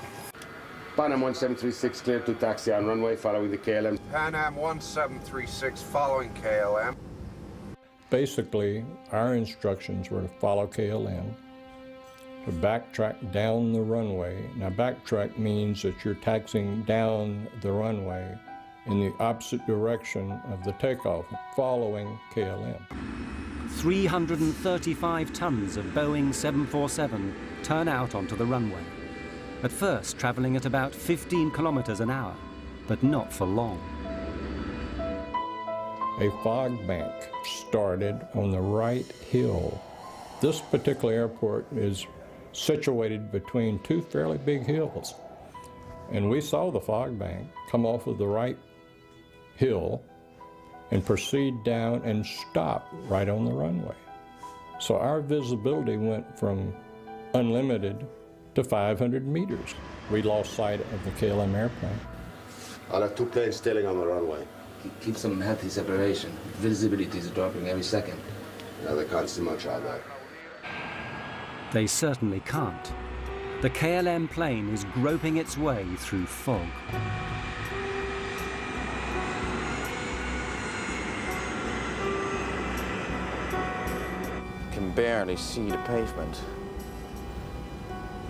Pan Am 1736 clear to taxi on runway following the KLM. Pan Am 1736 following KLM. Basically, our instructions were to follow KLM, to backtrack down the runway. Now, backtrack means that you're taxiing down the runway in the opposite direction of the takeoff, following KLM. 335 tons of Boeing 747 turn out onto the runway. At first, traveling at about 15 kilometers an hour, but not for long. A fog bank started on the right hill. This particular airport is situated between two fairly big hills. And we saw the fog bank come off of the right hill and proceed down and stop right on the runway. So our visibility went from unlimited to 500 meters. We lost sight of the KLM airplane. I'll have two planes tailing on the runway. Keep some healthy separation. Visibility is dropping every second. Yeah, they can't see much out there. They certainly can't. The KLM plane is groping its way through fog. Can barely see the pavement.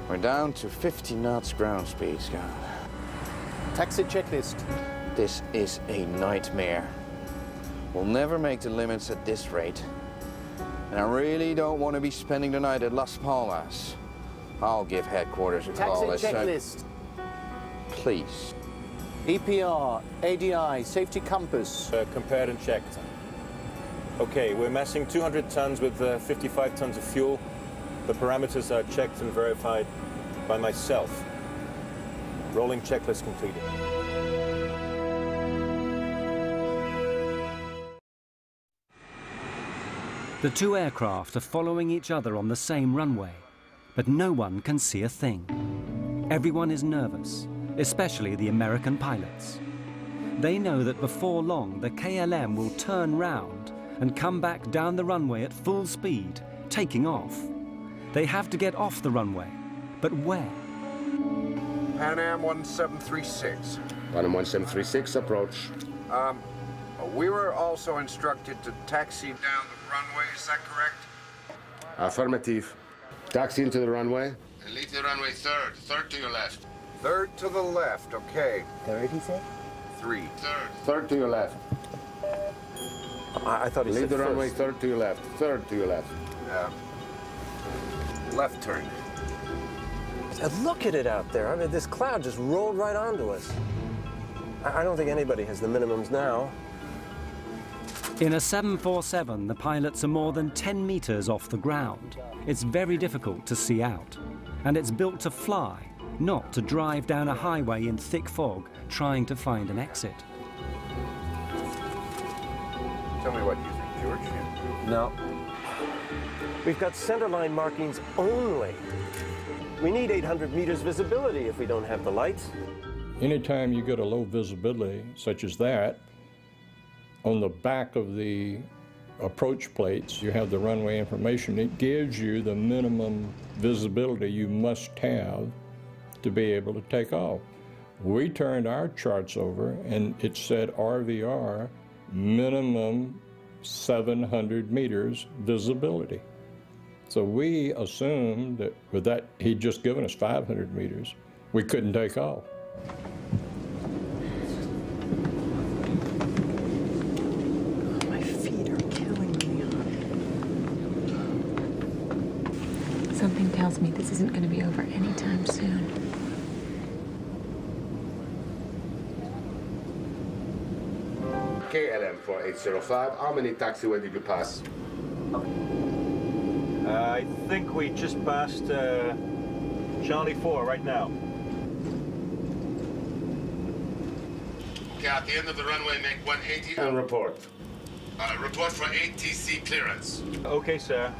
We're down to 50 knots ground speed, Scott. Taxi checklist. This is a nightmare. We'll never make the limits at this rate. And I really don't want to be spending the night at Las Palmas. I'll give headquarters a call. Taxi checklist. Please. EPR, ADI, safety compass. Compared and checked. Okay, we're massing 200 tons with 55 tons of fuel. The parameters are checked and verified by myself. Rolling checklist completed. The two aircraft are following each other on the same runway, but no one can see a thing. Everyone is nervous, especially the American pilots. They know that before long the KLM will turn round and come back down the runway at full speed, taking off. They have to get off the runway, but where? Pan Am 1736. Pan Am 1736, approach. We were also instructed to taxi down the runway, is that correct? Affirmative. Taxi into the runway. And leave the runway third. Third to your left. Third to the left, okay. Third, he said? 3. Third. Third to your left. I thought he said Leave the first. runway third to your left. Third to your left. Left turn. Look at it out there. I mean, this cloud just rolled right onto us. I don't think anybody has the minimums now. In a 747, the pilots are more than 10 meters off the ground. It's very difficult to see out. And it's built to fly, not to drive down a highway in thick fog trying to find an exit. Tell me what you think, George. No. We've got centerline markings only. We need 800 meters visibility if we don't have the lights. Anytime you get a low visibility, such as that, on the back of the approach plates, you have the runway information. It gives you the minimum visibility you must have to be able to take off. We turned our charts over and it said RVR, minimum 700 meters visibility. So we assumed that with that, he'd just given us 500 meters. We couldn't take off. My feet are killing me. Something tells me this isn't going to be over anytime soon. KLM 4805, how many taxiway did you pass? I think we just passed Charlie 4 right now. Okay, at the end of the runway, make 180 and report. Report for ATC clearance. Okay, sir.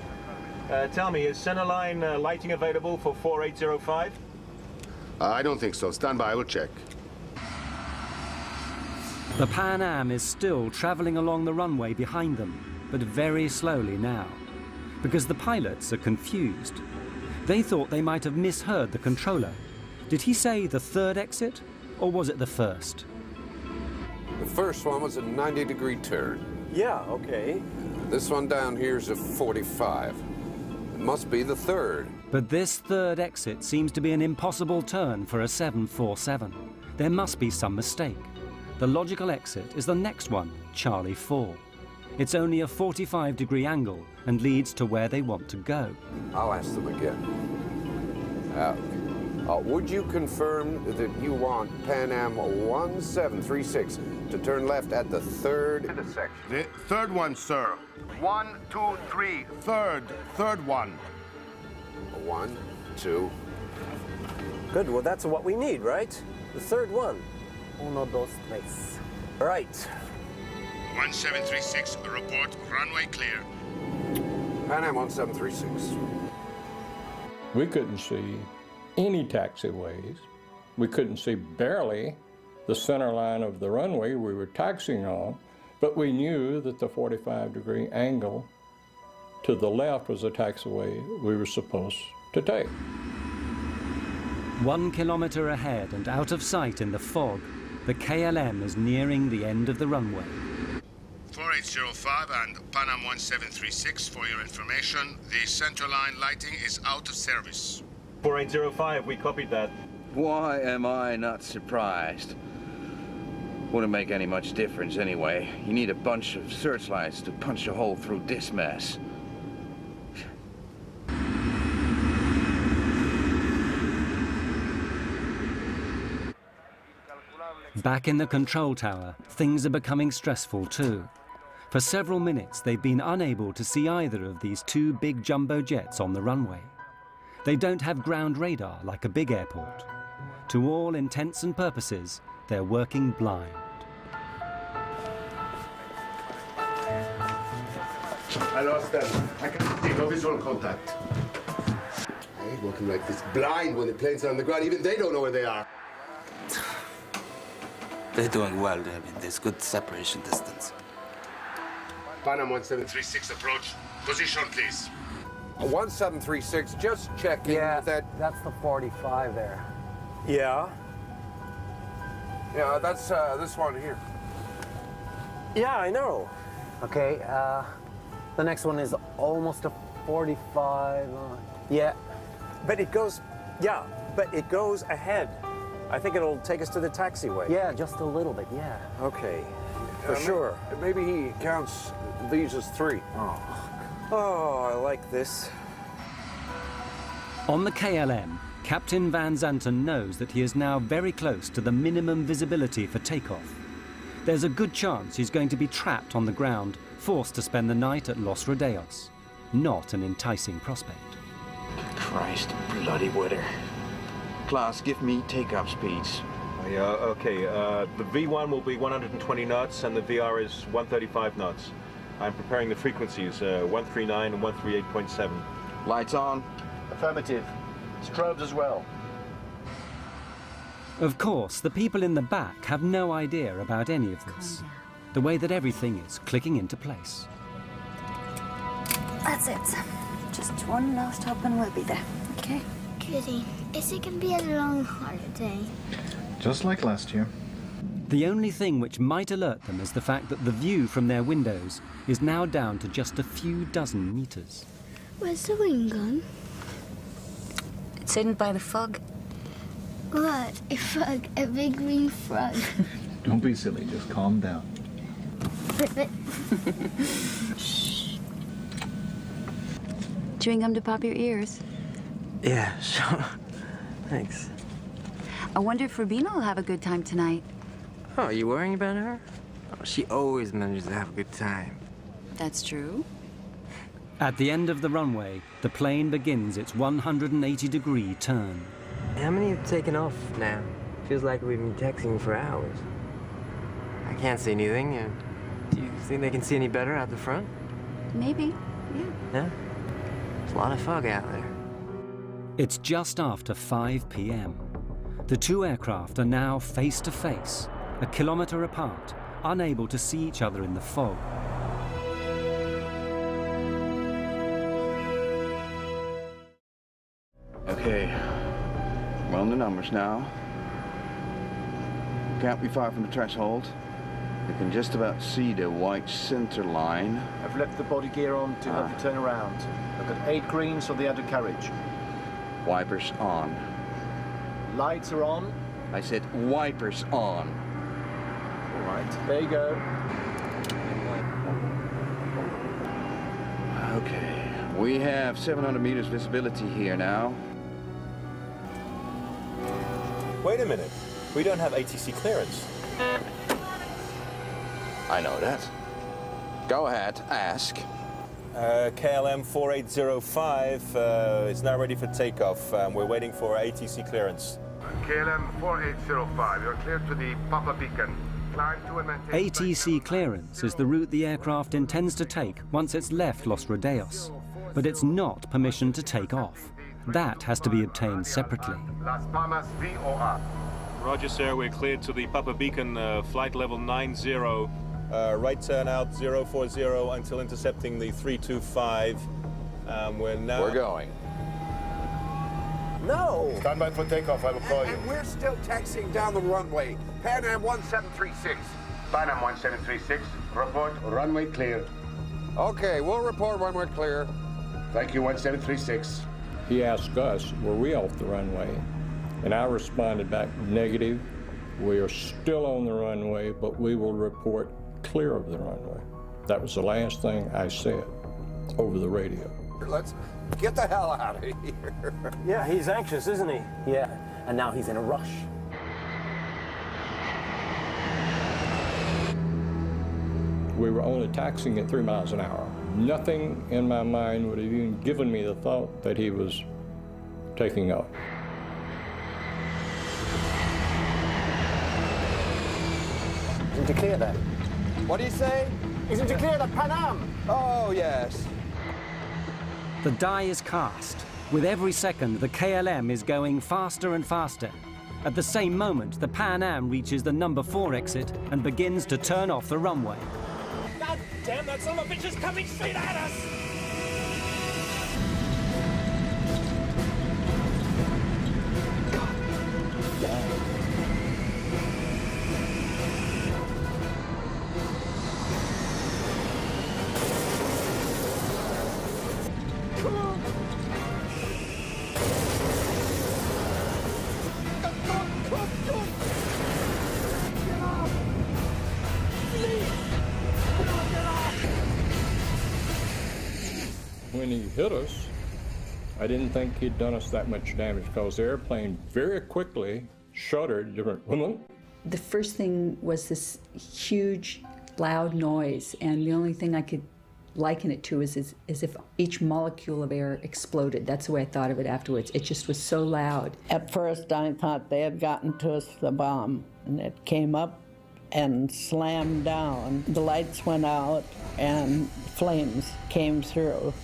Tell me, is centerline lighting available for 4805? I don't think so. Stand by, I will check. The Pan Am is still traveling along the runway behind them, but very slowly now, because the pilots are confused. They thought they might have misheard the controller. Did he say the third exit, or was it the first? The first one was a 90-degree turn. Yeah, okay. This one down here is a 45. It must be the third. But this third exit seems to be an impossible turn for a 747. There must be some mistake. The logical exit is the next one, Charlie 4. It's only a 45-degree angle and leads to where they want to go. I'll ask them again. Would you confirm that you want Pan Am 1736 to turn left at the third intersection? The third one, sir. 1, 2, 3. Third one. A 1, 2. Good, well that's what we need, right? The third one. Uno, dos, tres. All right. 1736, report runway clear. Pan Am 1736. We couldn't see any taxiways. We couldn't see barely the center line of the runway we were taxiing on, but we knew that the 45-degree angle to the left was the taxiway we were supposed to take. 1 kilometer ahead and out of sight in the fog, the KLM is nearing the end of the runway. 4805 and Pan Am 1736, for your information, the center line lighting is out of service. 4805, we copied that. Why am I not surprised? Wouldn't make any much difference anyway. You need a bunch of searchlights to punch a hole through this mess. Back in the control tower, things are becoming stressful too. For several minutes, they've been unable to see either of these 2 big jumbo jets on the runway. They don't have ground radar like a big airport. To all intents and purposes, they're working blind. I lost them. I can't see. No visual contact. I hate working like this, blind when the planes are on the ground. Even they don't know where they are. They're doing well. I mean, there's good separation distance. Pan Am 1736 approach. Position, please. 1736, just checking that... That's the 45 there. Yeah? Yeah, that's this one here. Yeah, I know. Okay, the next one is almost a 45. Yeah, but it goes, but it goes ahead. I think it'll take us to the taxiway. Yeah, just a little bit, yeah. Okay, for sure. Maybe he counts these as 3. Oh, I like this. On the KLM, Captain Van Zanten knows that he is now very close to the minimum visibility for takeoff. There's a good chance he's going to be trapped on the ground, forced to spend the night at Los Rodeos. Not an enticing prospect. Christ, bloody weather. Klaus, give me takeoff speeds. Yeah, okay. The V1 will be 120 knots and the VR is 135 knots. I'm preparing the frequencies, 139 and 138.7. Lights on. Affirmative. Strobes as well. Of course, the people in the back have no idea about any of this. The way that everything is clicking into place. That's it. Just one last hop and we'll be there, okay? Goody. Is it going to be a long holiday? Just like last year. The only thing which might alert them is the fact that the view from their windows is now down to just a few dozen meters. Where's the wing gone? It's hidden by the fog. What? A frog? A big green frog? Don't be silly, just calm down. Chewing gum to pop your ears. Yeah, sure. Thanks. I wonder if Rubina will have a good time tonight. Oh, are you worrying about her? Oh, she always manages to have a good time. That's true. At the end of the runway, the plane begins its 180-degree turn. How many have taken off now? Feels like we've been taxiing for hours. I can't see anything. Do you think they can see any better out the front? Maybe, yeah. Yeah? There's a lot of fog out there. It's just after 5 p.m. The 2 aircraft are now face to face, a kilometer apart, unable to see each other in the fog. Okay, we're on the numbers now. Can't be far from the threshold. You can just about see the white center line. I've left the body gear on to help you turn around. I've got 8 greens on the undercarriage. Wipers on. Lights are on. I said wipers on. All right, there you go. Okay, we have 700 meters visibility here now. Wait a minute. We don't have ATC clearance. I know that. Go ahead, ask. KLM 4805 is now ready for takeoff. We're waiting for ATC clearance. KLM 4805, you're cleared to the Papa Beacon. Climb to and maintain... ATC clearance is the route the aircraft intends to take once it's left Los Rodeos. But it's not permission to take off. That has to be obtained separately. Las Palmas VOR. Roger, sir. We're cleared to the Papa Beacon, flight level 90. Right turn out 040 until intercepting the 325. We're going. No! Stand by for takeoff, I will call you. And we're still taxiing down the runway. Pan Am 1736. Pan Am 1736, report runway clear. Okay, we'll report when we're clear. Thank you, 1736. He asked us, were we off the runway? And I responded back, negative. We are still on the runway, but we will report clear of the runway. That was the last thing I said over the radio. Let's get the hell out of here. Yeah, he's anxious, isn't he? Yeah, and now he's in a rush. We were only taxiing at 3 miles an hour. Nothing in my mind would have even given me the thought that he was taking off. Isn't it clear then? What do you say? Isn't it clear that Pan Am? Oh, yes. The die is cast. With every second, the KLM is going faster and faster. At the same moment, the Pan Am reaches the number 4 exit and begins to turn off the runway. God damn, that son of a bitch is coming straight at us! When he hit us, I didn't think he'd done us that much damage because the airplane very quickly shuddered. The first thing was this huge, loud noise, and the only thing I could liken it to is if each molecule of air exploded. That's the way I thought of it afterwards. It just was so loud. At first, I thought they had gotten to us the bomb, and it came up and slammed down. The lights went out, and flames came through.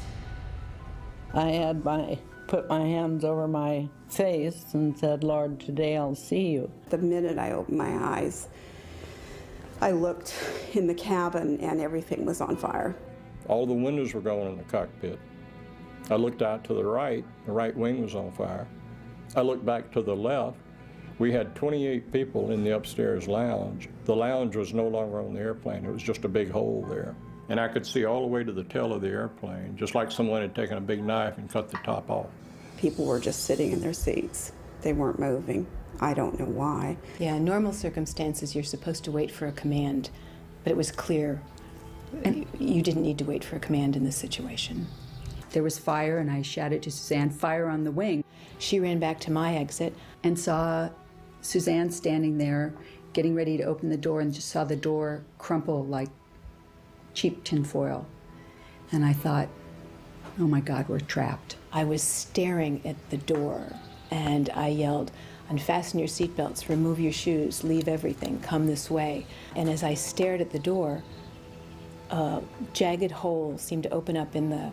I had put my hands over my face and said, Lord, today I'll see you. The minute I opened my eyes, I looked in the cabin and everything was on fire. All the windows were going in the cockpit. I looked out to the right wing was on fire. I looked back to the left. We had 28 people in the upstairs lounge. The lounge was no longer on the airplane. It was just a big hole there. And I could see all the way to the tail of the airplane, just like someone had taken a big knife and cut the top off. People were just sitting in their seats. They weren't moving. I don't know why. Yeah, in normal circumstances, you're supposed to wait for a command, but it was clear you didn't need to wait for a command in this situation. There was fire, and I shouted to Suzanne, fire on the wing. She ran back to my exit and saw Suzanne standing there, getting ready to open the door, and just saw the door crumple like cheap tinfoil. And I thought, oh my God, we're trapped. I was staring at the door, and I yelled, unfasten your seatbelts, remove your shoes, leave everything, come this way. And as I stared at the door, a jagged hole seemed to open up in the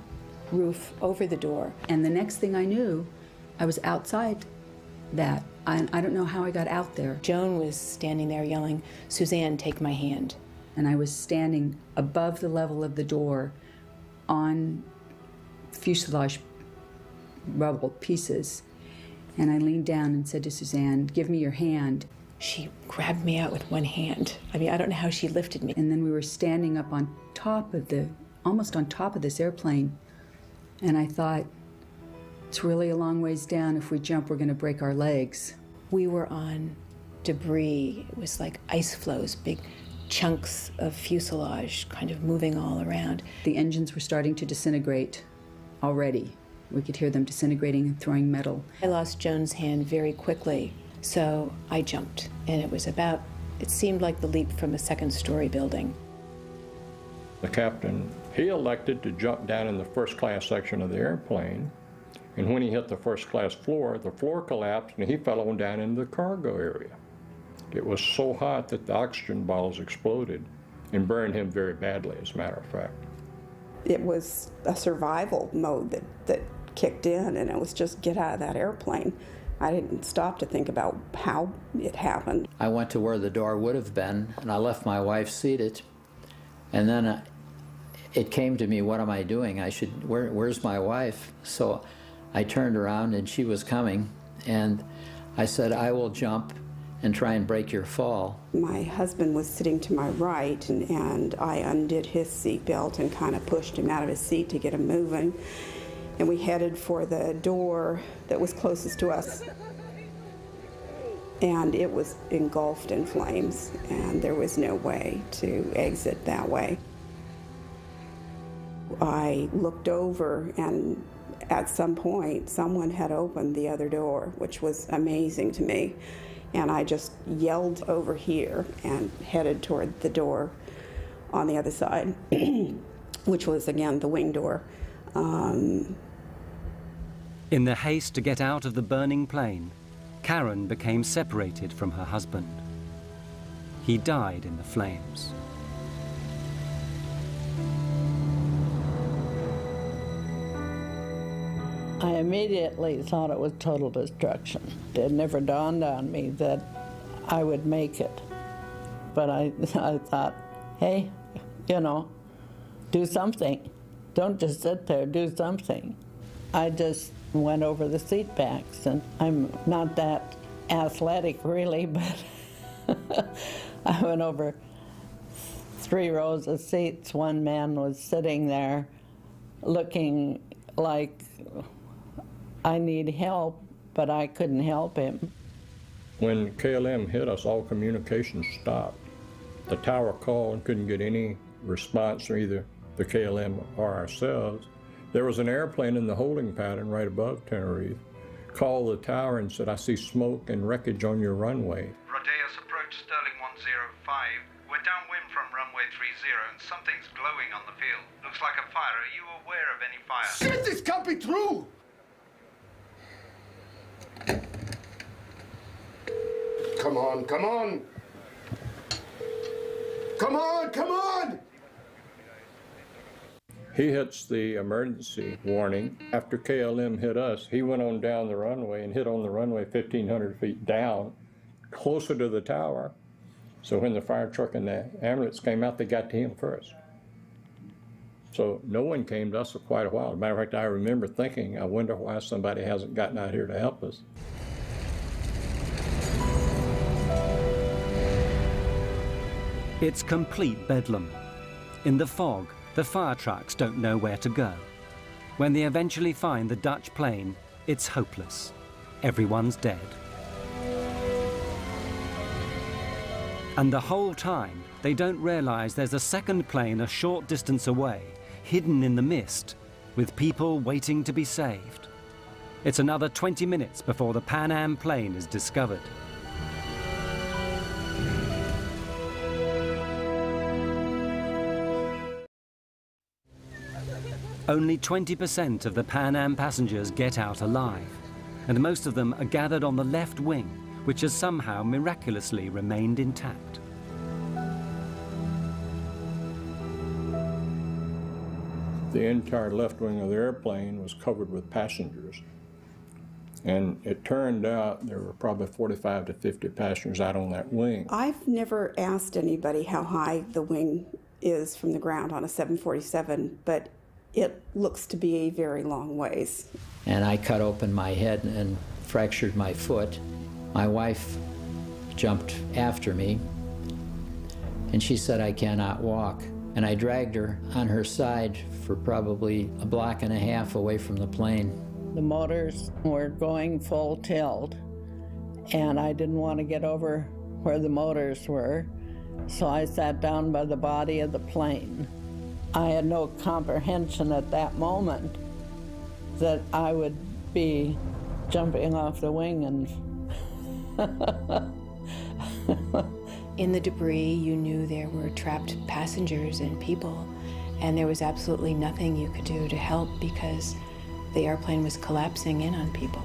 roof over the door. And the next thing I knew, I was outside that. I don't know how I got out there. Joan was standing there yelling, Suzanne, take my hand. And I was standing above the level of the door on fuselage rubble pieces. And I leaned down and said to Suzanne, give me your hand. She grabbed me out with one hand. I mean, I don't know how she lifted me. And then we were standing up on top of almost on top of this airplane. And I thought, it's really a long ways down. If we jump, we're going to break our legs. We were on debris. It was like ice flows, big chunks of fuselage kind of moving all around. The engines were starting to disintegrate already. We could hear them disintegrating and throwing metal. I lost Joan's hand very quickly, so I jumped. And it seemed like the leap from a second-story building. The captain He elected to jump down in the first class section of the airplane, and when he hit the first class floor, the floor collapsed and he fell on down into the cargo area. It was so hot that the oxygen bottles exploded and burned him very badly, as a matter of fact. It was a survival mode that kicked in, and it was just get out of that airplane. I didn't stop to think about how it happened. I went to where the door would have been, and I left my wife seated, and then it came to me, what am I doing? Where's my wife? So I turned around and she was coming, and I said, I will jump and try and break your fall. My husband was sitting to my right, and I undid his seatbelt and kind of pushed him out of his seat to get him moving. And we headed for the door that was closest to us. And it was engulfed in flames, and there was no way to exit that way. I looked over, and at some point, someone had opened the other door, which was amazing to me. And I just yelled over here and headed toward the door on the other side, which was, again, the wing door. In the haste to get out of the burning plane, Karen became separated from her husband. He died in the flames. I immediately thought it was total destruction. It never dawned on me that I would make it. But I thought, hey, you know, do something. Don't just sit there, do something. I just went over the seat backs, and I'm not that athletic really, but I went over 3 rows of seats. One man was sitting there looking like I need help, but I couldn't help him. When KLM hit us, all communication stopped. The tower called and couldn't get any response from either the KLM or ourselves. There was an airplane in the holding pattern right above Tenerife. Called the tower and said, I see smoke and wreckage on your runway. Rodeos approach Sterling 105. We're downwind from runway 30 and something's glowing on the field. Looks like a fire. Are you aware of any fire? Shit, this can't be true! Come on, come on! Come on, come on! He hits the emergency warning. After KLM hit us, he went on down the runway and hit on the runway 1,500 feet down, closer to the tower. So when the fire truck and the ambulance came out, they got to him first. So no one came to us for quite a while. As a matter of fact, I remember thinking, I wonder why somebody hasn't gotten out here to help us. It's complete bedlam. In the fog, the fire trucks don't know where to go. When they eventually find the Dutch plane, it's hopeless. Everyone's dead. And the whole time, they don't realize there's a second plane a short distance away, hidden in the mist, with people waiting to be saved. It's another 20 minutes before the Pan Am plane is discovered. Only 20% of the Pan Am passengers get out alive, and most of them are gathered on the left wing, which has somehow miraculously remained intact. The entire left wing of the airplane was covered with passengers. And it turned out there were probably 45 to 50 passengers out on that wing. I've never asked anybody how high the wing is from the ground on a 747, but it looks to be a very long ways. And I cut open my head and fractured my foot. My wife jumped after me, and she said, I cannot walk. And I dragged her on her side for probably a block and a half away from the plane. The motors were going full tilt, and I didn't want to get over where the motors were, so I sat down by the body of the plane. I had no comprehension at that moment that I would be jumping off the wing and In the debris, you knew there were trapped passengers and people, and there was absolutely nothing you could do to help because the airplane was collapsing in on people.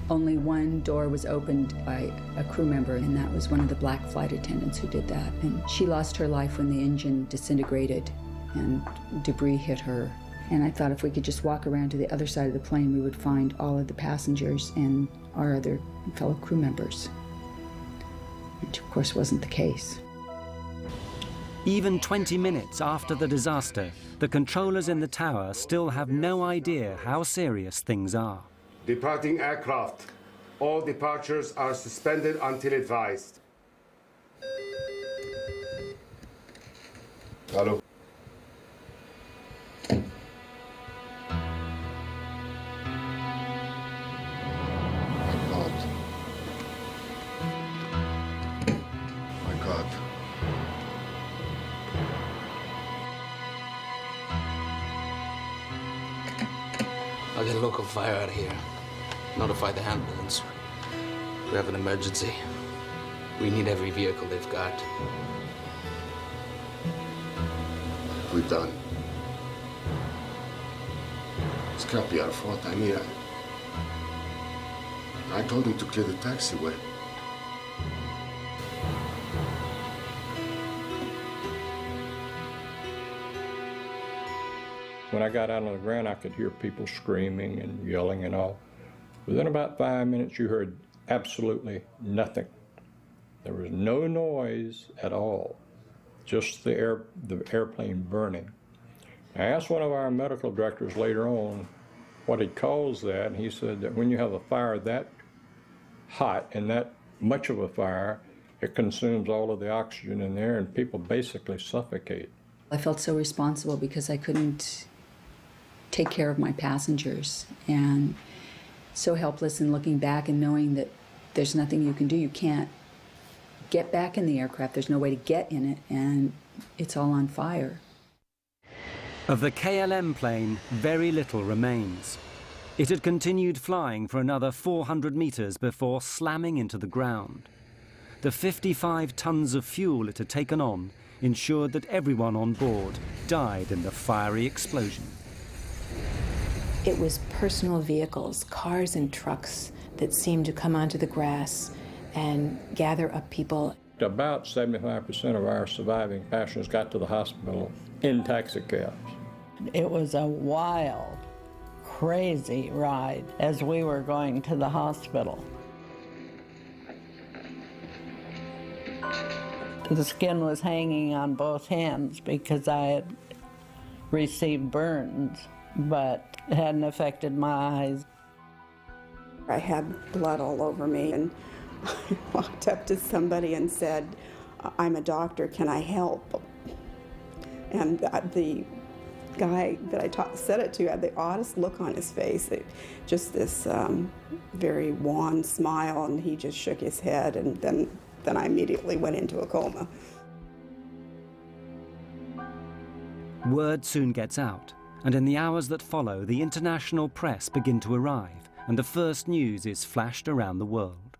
Only one door was opened by a crew member, and that was one of the black flight attendants who did that. And she lost her life when the engine disintegrated and debris hit her. And I thought if we could just walk around to the other side of the plane, we would find all of the passengers and our other fellow crew members, which of course wasn't the case. Even 20 minutes after the disaster, the controllers in the tower still have no idea how serious things are. Departing aircraft. All departures are suspended until advised. Hello. I'll get a local fire out of here. Notify the ambulance. We have an emergency. We need every vehicle they've got. We're done. It's can't be our fault. I mean, I told him to clear the taxiway. When I got out on the ground, I could hear people screaming and yelling and all. Within about 5 minutes, you heard absolutely nothing. There was no noise at all, just the airplane burning. I asked one of our medical directors later on what he calls that, and he said that when you have a fire that hot and that much of a fire, it consumes all of the oxygen in there, and people basically suffocate. I felt so responsible because I couldn't take care of my passengers, and so helpless in looking back and knowing that there's nothing you can do. You can't get back in the aircraft. There's no way to get in it, and it's all on fire. Of the KLM plane, very little remains. It had continued flying for another 400 meters before slamming into the ground. The 55 tons of fuel it had taken on ensured that everyone on board died in the fiery explosion. It was personal vehicles, cars and trucks that seemed to come onto the grass and gather up people. About 75% of our surviving passengers got to the hospital in taxicabs. It was a wild, crazy ride as we were going to the hospital. The skin was hanging on both hands because I had received burns, but it hadn't affected my eyes. I had blood all over me, and I walked up to somebody and said, "I'm a doctor, can I help?" And the guy that I said it to had the oddest look on his face, just this very wan smile, and he just shook his head, and then I immediately went into a coma. Word soon gets out, and in the hours that follow, the international press begin to arrive, and the first news is flashed around the world.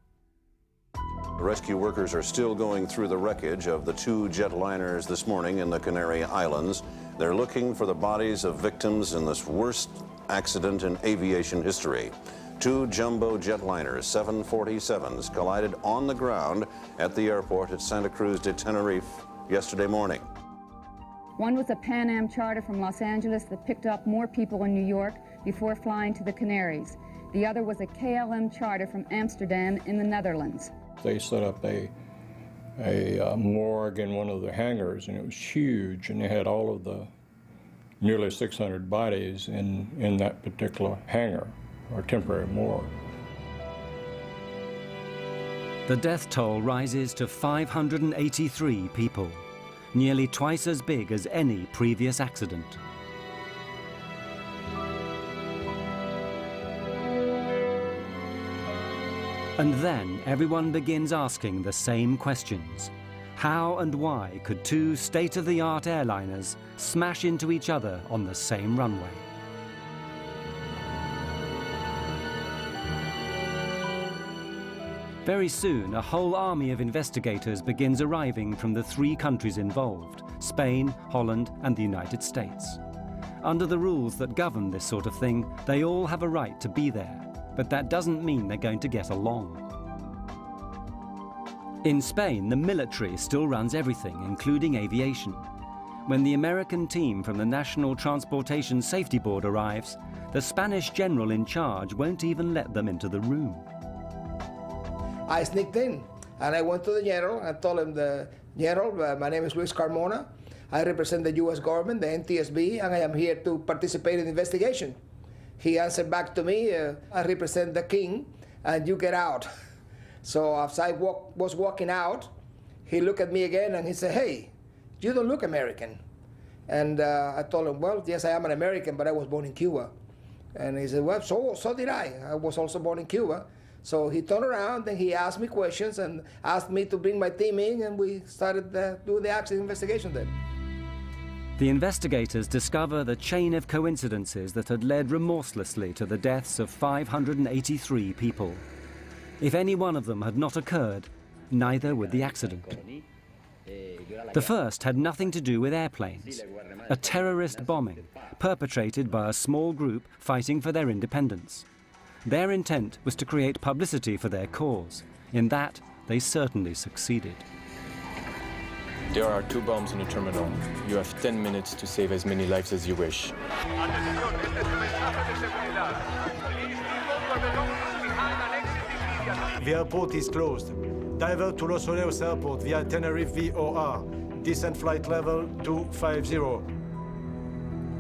Rescue workers are still going through the wreckage of the 2 jetliners this morning in the Canary Islands. They're looking for the bodies of victims in this worst accident in aviation history. 2 jumbo jetliners, 747s, collided on the ground at the airport at Santa Cruz de Tenerife yesterday morning. One was a Pan Am charter from Los Angeles that picked up more people in New York before flying to the Canaries. The other was a KLM charter from Amsterdam in the Netherlands. They set up a morgue in one of the hangars, and it was huge, and they had all of the nearly 600 bodies in that particular hangar, or temporary morgue. The death toll rises to 583 people, nearly twice as big as any previous accident. And then everyone begins asking the same questions. How and why could 2 state-of-the-art airliners smash into each other on the same runway? Very soon, a whole army of investigators begins arriving from the 3 countries involved, Spain, Holland, and the United States. Under the rules that govern this sort of thing, they all have a right to be there, but that doesn't mean they're going to get along. In Spain, the military still runs everything, including aviation. When the American team from the National Transportation Safety Board arrives, the Spanish general in charge won't even let them into the room. I sneaked in and I went to the general and told him, the general, my name is Luis Carmona. I represent the U.S. government, the NTSB, and I am here to participate in the investigation. He answered back to me, I represent the king and you get out. So as I was walking out, he looked at me again and he said, hey, you don't look American. And I told him, well, yes, I am an American, but I was born in Cuba. And he said, well, so did I. I was also born in Cuba. So he turned around and he asked me questions and asked me to bring my team in, and we started doing the accident investigation then. The investigators discover the chain of coincidences that had led remorselessly to the deaths of 583 people. If any one of them had not occurred, neither would the accident. The first had nothing to do with airplanes, a terrorist bombing perpetrated by a small group fighting for their independence. Their intent was to create publicity for their cause. In that, they certainly succeeded. There are 2 bombs in the terminal. You have 10 minutes to save as many lives as you wish. The airport is closed. Divert to Los Rodeos Airport via Tenerife VOR. Descent flight level 250.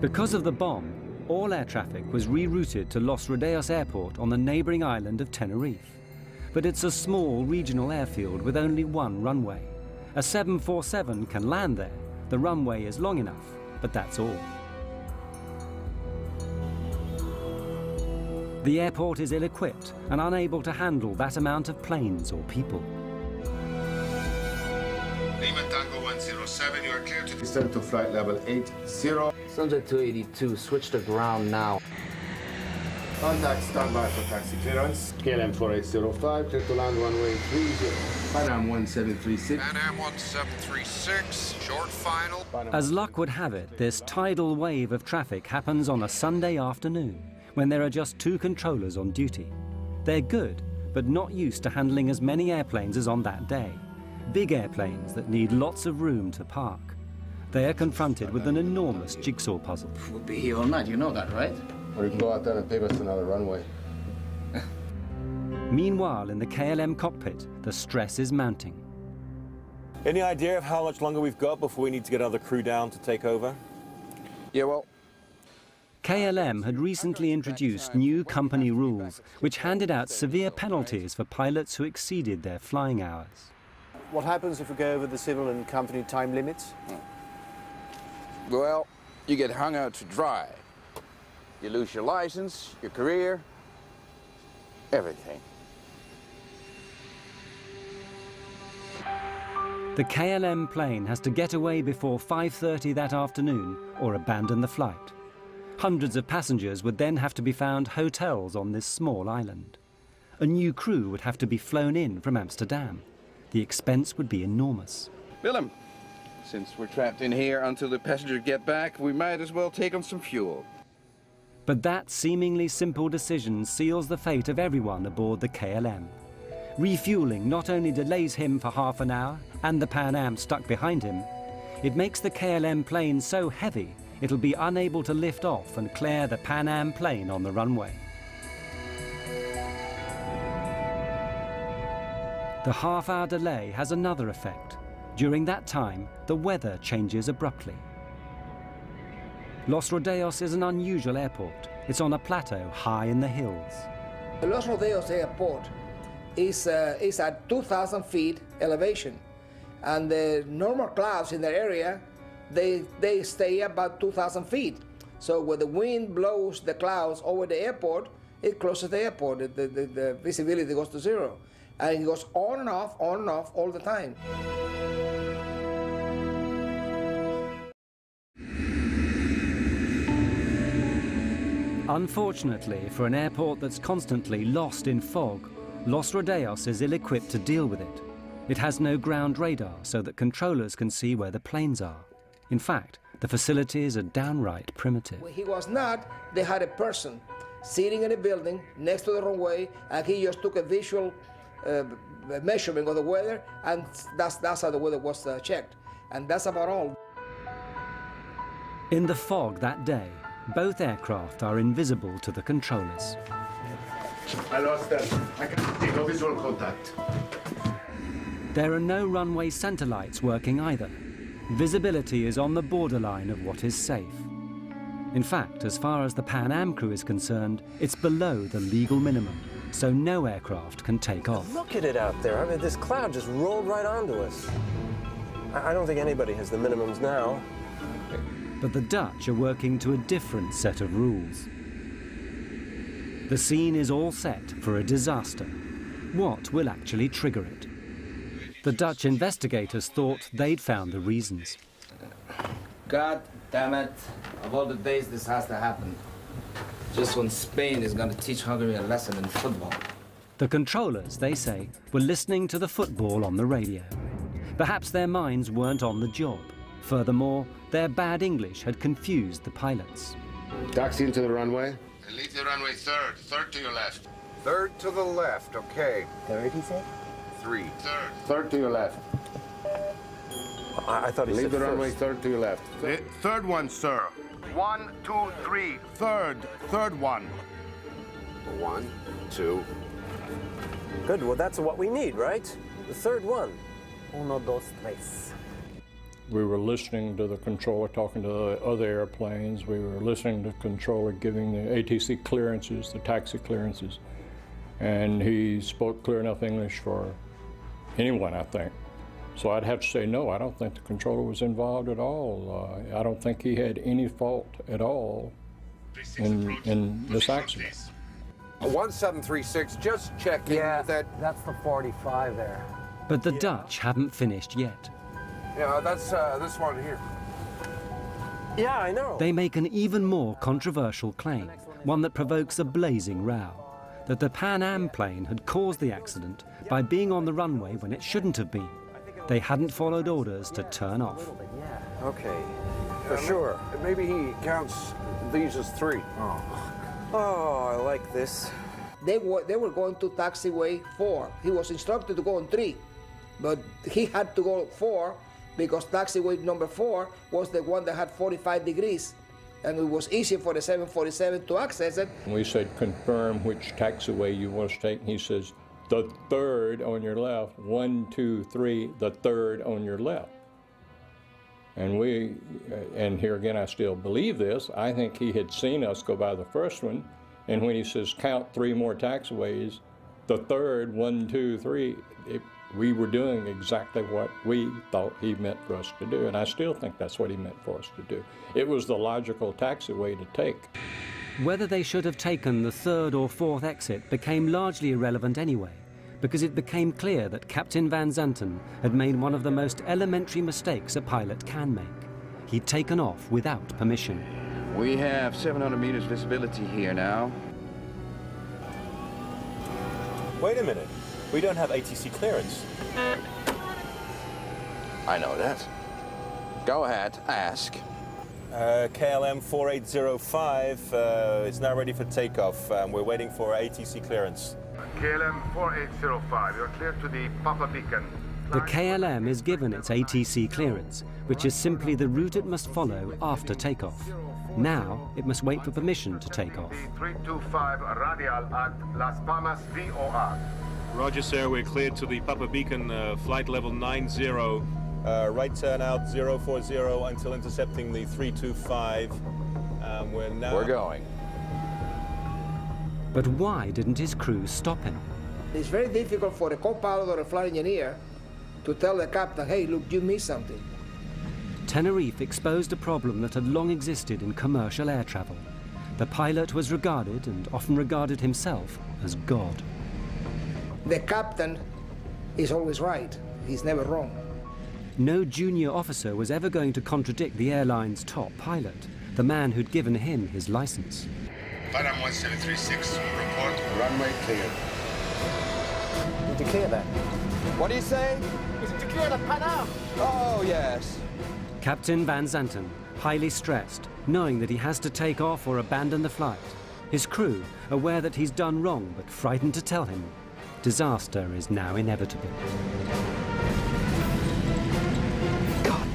Because of the bomb, all air traffic was rerouted to Los Rodeos Airport on the neighboring island of Tenerife. But it's a small regional airfield with only 1 runway. A 747 can land there. The runway is long enough, but that's all. The airport is ill-equipped and unable to handle that amount of planes or people. Lima Tango 107, you are clear to descend to flight level 80. Subject 282, switch to ground now. Contact standby for taxi clearance. KLM 4805, clear to land runway 30. Pan Am 1736. Pan Am 1736, short final. As luck would have it, this tidal wave of traffic happens on a Sunday afternoon, when there are just 2 controllers on duty. They're good, but not used to handling as many airplanes as on that day. Big airplanes that need lots of room to park. They are confronted with an enormous jigsaw puzzle. We'll be here all night, you know that, right? Or you can go out there and pave us another runway. Meanwhile, in the KLM cockpit, the stress is mounting. Any idea of how much longer we've got before we need to get other crew down to take over? Yeah, well, KLM had recently introduced new company rules which handed out severe penalties for pilots who exceeded their flying hours. What happens if we go over the civil and company time limits? well, you get hung out to dry. You lose your license, your career, everything. The KLM plane has to get away before 5:30 that afternoon or abandon the flight. Hundreds of passengers would then have to be found hotels on this small island. A new crew would have to be flown in from Amsterdam. The expense would be enormous. Willem, since we're trapped in here until the passengers get back, we might as well take on some fuel. But that seemingly simple decision seals the fate of everyone aboard the KLM. Refueling not only delays him for half an hour and the Pan Am stuck behind him, it makes the KLM plane so heavy it'll be unable to lift off and clear the Pan Am plane on the runway. The half-hour delay has another effect. During that time, the weather changes abruptly. Los Rodeos is an unusual airport. It's on a plateau high in the hills. The Los Rodeos airport is at 2,000 feet elevation, and the normal clouds in the area, they stay about 2,000 feet. So when the wind blows the clouds over the airport, it closes the airport. The visibility goes to zero. And it goes on and off all the time. Unfortunately, for an airport that's constantly lost in fog, Los Rodeos is ill-equipped to deal with it. It has no ground radar so that controllers can see where the planes are. In fact, the facilities are downright primitive. When he was not, they had a person sitting in a building next to the runway, and he just took a visual measurement of the weather, and that's how the weather was checked. And that's about all. In the fog that day, both aircraft are invisible to the controllers. I lost them. I can't see no visual contact. There are no runway center lights working either. Visibility is on the borderline of what is safe. In fact, as far as the Pan Am crew is concerned, it's below the legal minimum, so no aircraft can take off. Look at it out there. I mean, this cloud just rolled right onto us. I don't think anybody has the minimums now. But the Dutch are working to a different set of rules. The scene is all set for a disaster. What will actually trigger it? The Dutch investigators thought they'd found the reasons. God damn it. Of all the days this has to happen. Just when Spain is going to teach Hungary a lesson in football. The controllers, they say, were listening to the football on the radio. Perhaps their minds weren't on the job. Furthermore, their bad English had confused the pilots. Taxi into the runway. And leave the runway third. Third to your left. Third to the left, okay. Third, he said? 3. Third. Third to your left. I thought he Leave said the first. runway third to your left. Third one, sir. 1, 2, 3. Third. Third one. 1, 2. Good, well, that's what we need, right? The third one. Uno, dos, tres. We were listening to the controller talking to the other airplanes. We were listening to the controller giving the ATC clearances, the taxi clearances. And he spoke clear enough English for anyone, I think. So I'd have to say no, I don't think the controller was involved at all. I don't think he had any fault at all in this accident. 1736, just checking that. That's the 45 there. But the Dutch haven't finished yet. Yeah, that's this one here. Yeah, I know. They make an even more controversial claim, one that provokes a blazing row, that the Pan Am plane had caused the accident by being on the runway when it shouldn't have been. They hadn't followed orders to turn off. Okay, for sure. Maybe he counts these as 3. Oh, I like this. They were going to taxiway 4. He was instructed to go on 3, but he had to go 4 because taxiway number 4 was the one that had 45 degrees, and it was easy for the 747 to access it. We said, confirm which taxiway you want to take, and he says, the third on your left, 1, 2, 3, the third on your left. And here again, I still believe this. I think he had seen us go by the first one, and when he says count 3 more taxiways, the third, 1, 2, 3, we were doing exactly what we thought he meant for us to do, and I still think that's what he meant for us to do. It was the logical taxiway to take. Whether they should have taken the 3rd or 4th exit became largely irrelevant anyway, because it became clear that Captain Van Zanten had made one of the most elementary mistakes a pilot can make. He'd taken off without permission. We have 700 meters visibility here now. Wait a minute. We don't have ATC clearance. I know that. Go ahead, ask. KLM 4805 is now ready for takeoff. We're waiting for ATC clearance. KLM 4805, you're clear to the Papa Beacon. The KLM is given its ATC clearance, which is simply the route it must follow after takeoff. Now, it must wait for permission to take off. 325 radial at Las Palmas VOR. Roger, sir. We're cleared to the Papa Beacon, flight level 90. Right turn out 040 until intercepting the 325. We're going. But why didn't his crew stop him? It's very difficult for a co-pilot or a flight engineer to tell the captain, hey, look, you missed something. Tenerife exposed a problem that had long existed in commercial air travel. The pilot was regarded, and often regarded himself, as God. The captain is always right. He's never wrong. No junior officer was ever going to contradict the airline's top pilot, the man who'd given him his license. Panam 1736, report runway clear. it to clear that? What do you say? Is it to clear the Panam? Oh, yes. Captain Van Zanten, highly stressed, knowing that he has to take off or abandon the flight. His crew, aware that he's done wrong but frightened to tell him. Disaster is now inevitable. God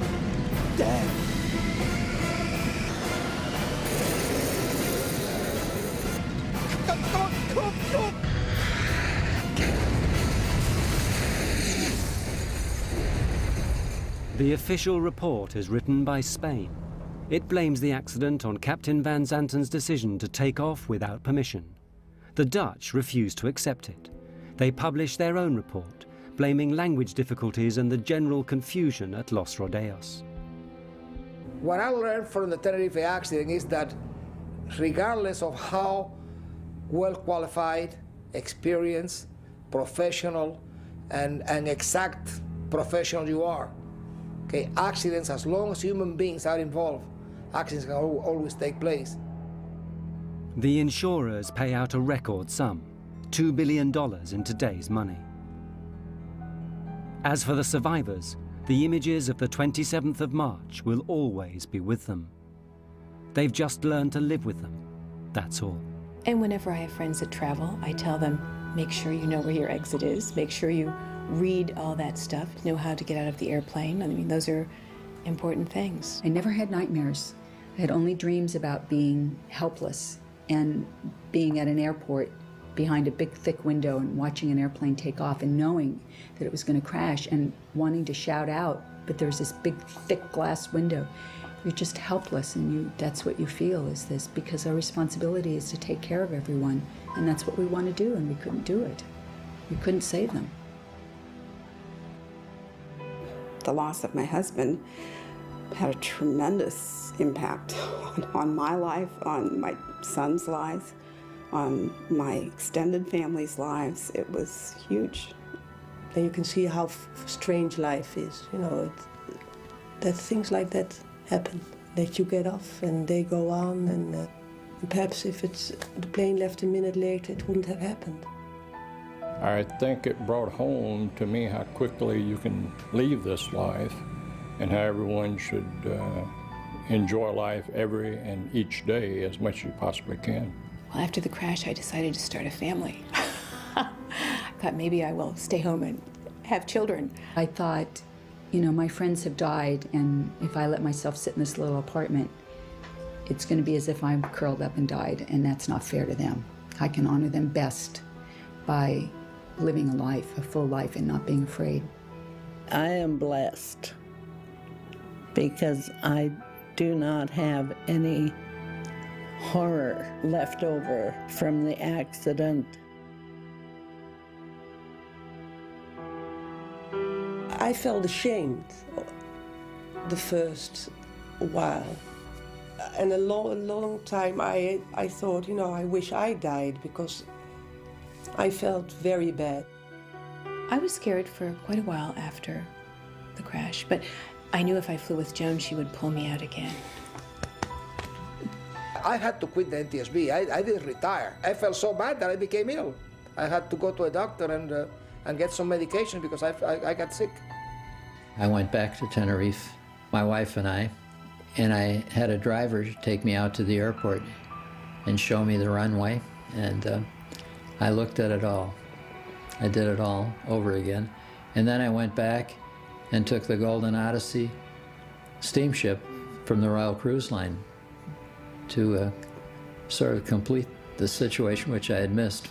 damn. The official report is written by Spain. It blames the accident on Captain Van Zanten's decision to take off without permission. The Dutch refuse to accept it. They publish their own report, blaming language difficulties and the general confusion at Los Rodeos. What I learned from the Tenerife accident is that regardless of how well qualified, experienced, professional, and exact professional you are, okay, accidents, as long as human beings are involved, accidents can always take place. The insurers pay out a record sum, $2 billion in today's money. As for the survivors, the images of the 27th of March will always be with them. They've just learned to live with them, that's all. And whenever I have friends that travel, I tell them, make sure you know where your exit is, make sure you read all that stuff, know how to get out of the airplane. I mean, those are important things. I never had nightmares. I had only dreams about being helpless and being at an airport behind a big, thick window and watching an airplane take off and knowing that it was going to crash and wanting to shout out, but there's this big, thick glass window. You're just helpless, and that's what you feel, is this, because our responsibility is to take care of everyone, and that's what we want to do, and we couldn't do it. We couldn't save them. The loss of my husband had a tremendous impact on my life, on my son's lives, on my extended family's lives. It was huge. Then you can see how strange life is, you know, that things like that happen, that you get off and they go on, and perhaps if the plane left a minute later, it wouldn't have happened. I think it brought home to me how quickly you can leave this life and how everyone should enjoy life every and each day as much as you possibly can. Well, after the crash, I decided to start a family. I thought maybe I will stay home and have children. I thought, you know, my friends have died, and if I let myself sit in this little apartment, it's going to be as if I'm curled up and died, and that's not fair to them. I can honor them best by living a life, a full life, and not being afraid. I am blessed because I do not have any horror left over from the accident. I felt ashamed the first while. And a long time I thought, you know, I wish I died, because I felt very bad. I was scared for quite a while after the crash, but I knew if I flew with Joan, she would pull me out again. I had to quit the NTSB. I didn't retire. I felt so bad that I became ill. I had to go to a doctor and get some medication because I got sick. I went back to Tenerife, my wife and I had a driver take me out to the airport and show me the runway, and I looked at it all. I did it all over again. And then I went back and took the Golden Odyssey steamship from the Royal Cruise Line to sort of complete the situation which I had missed.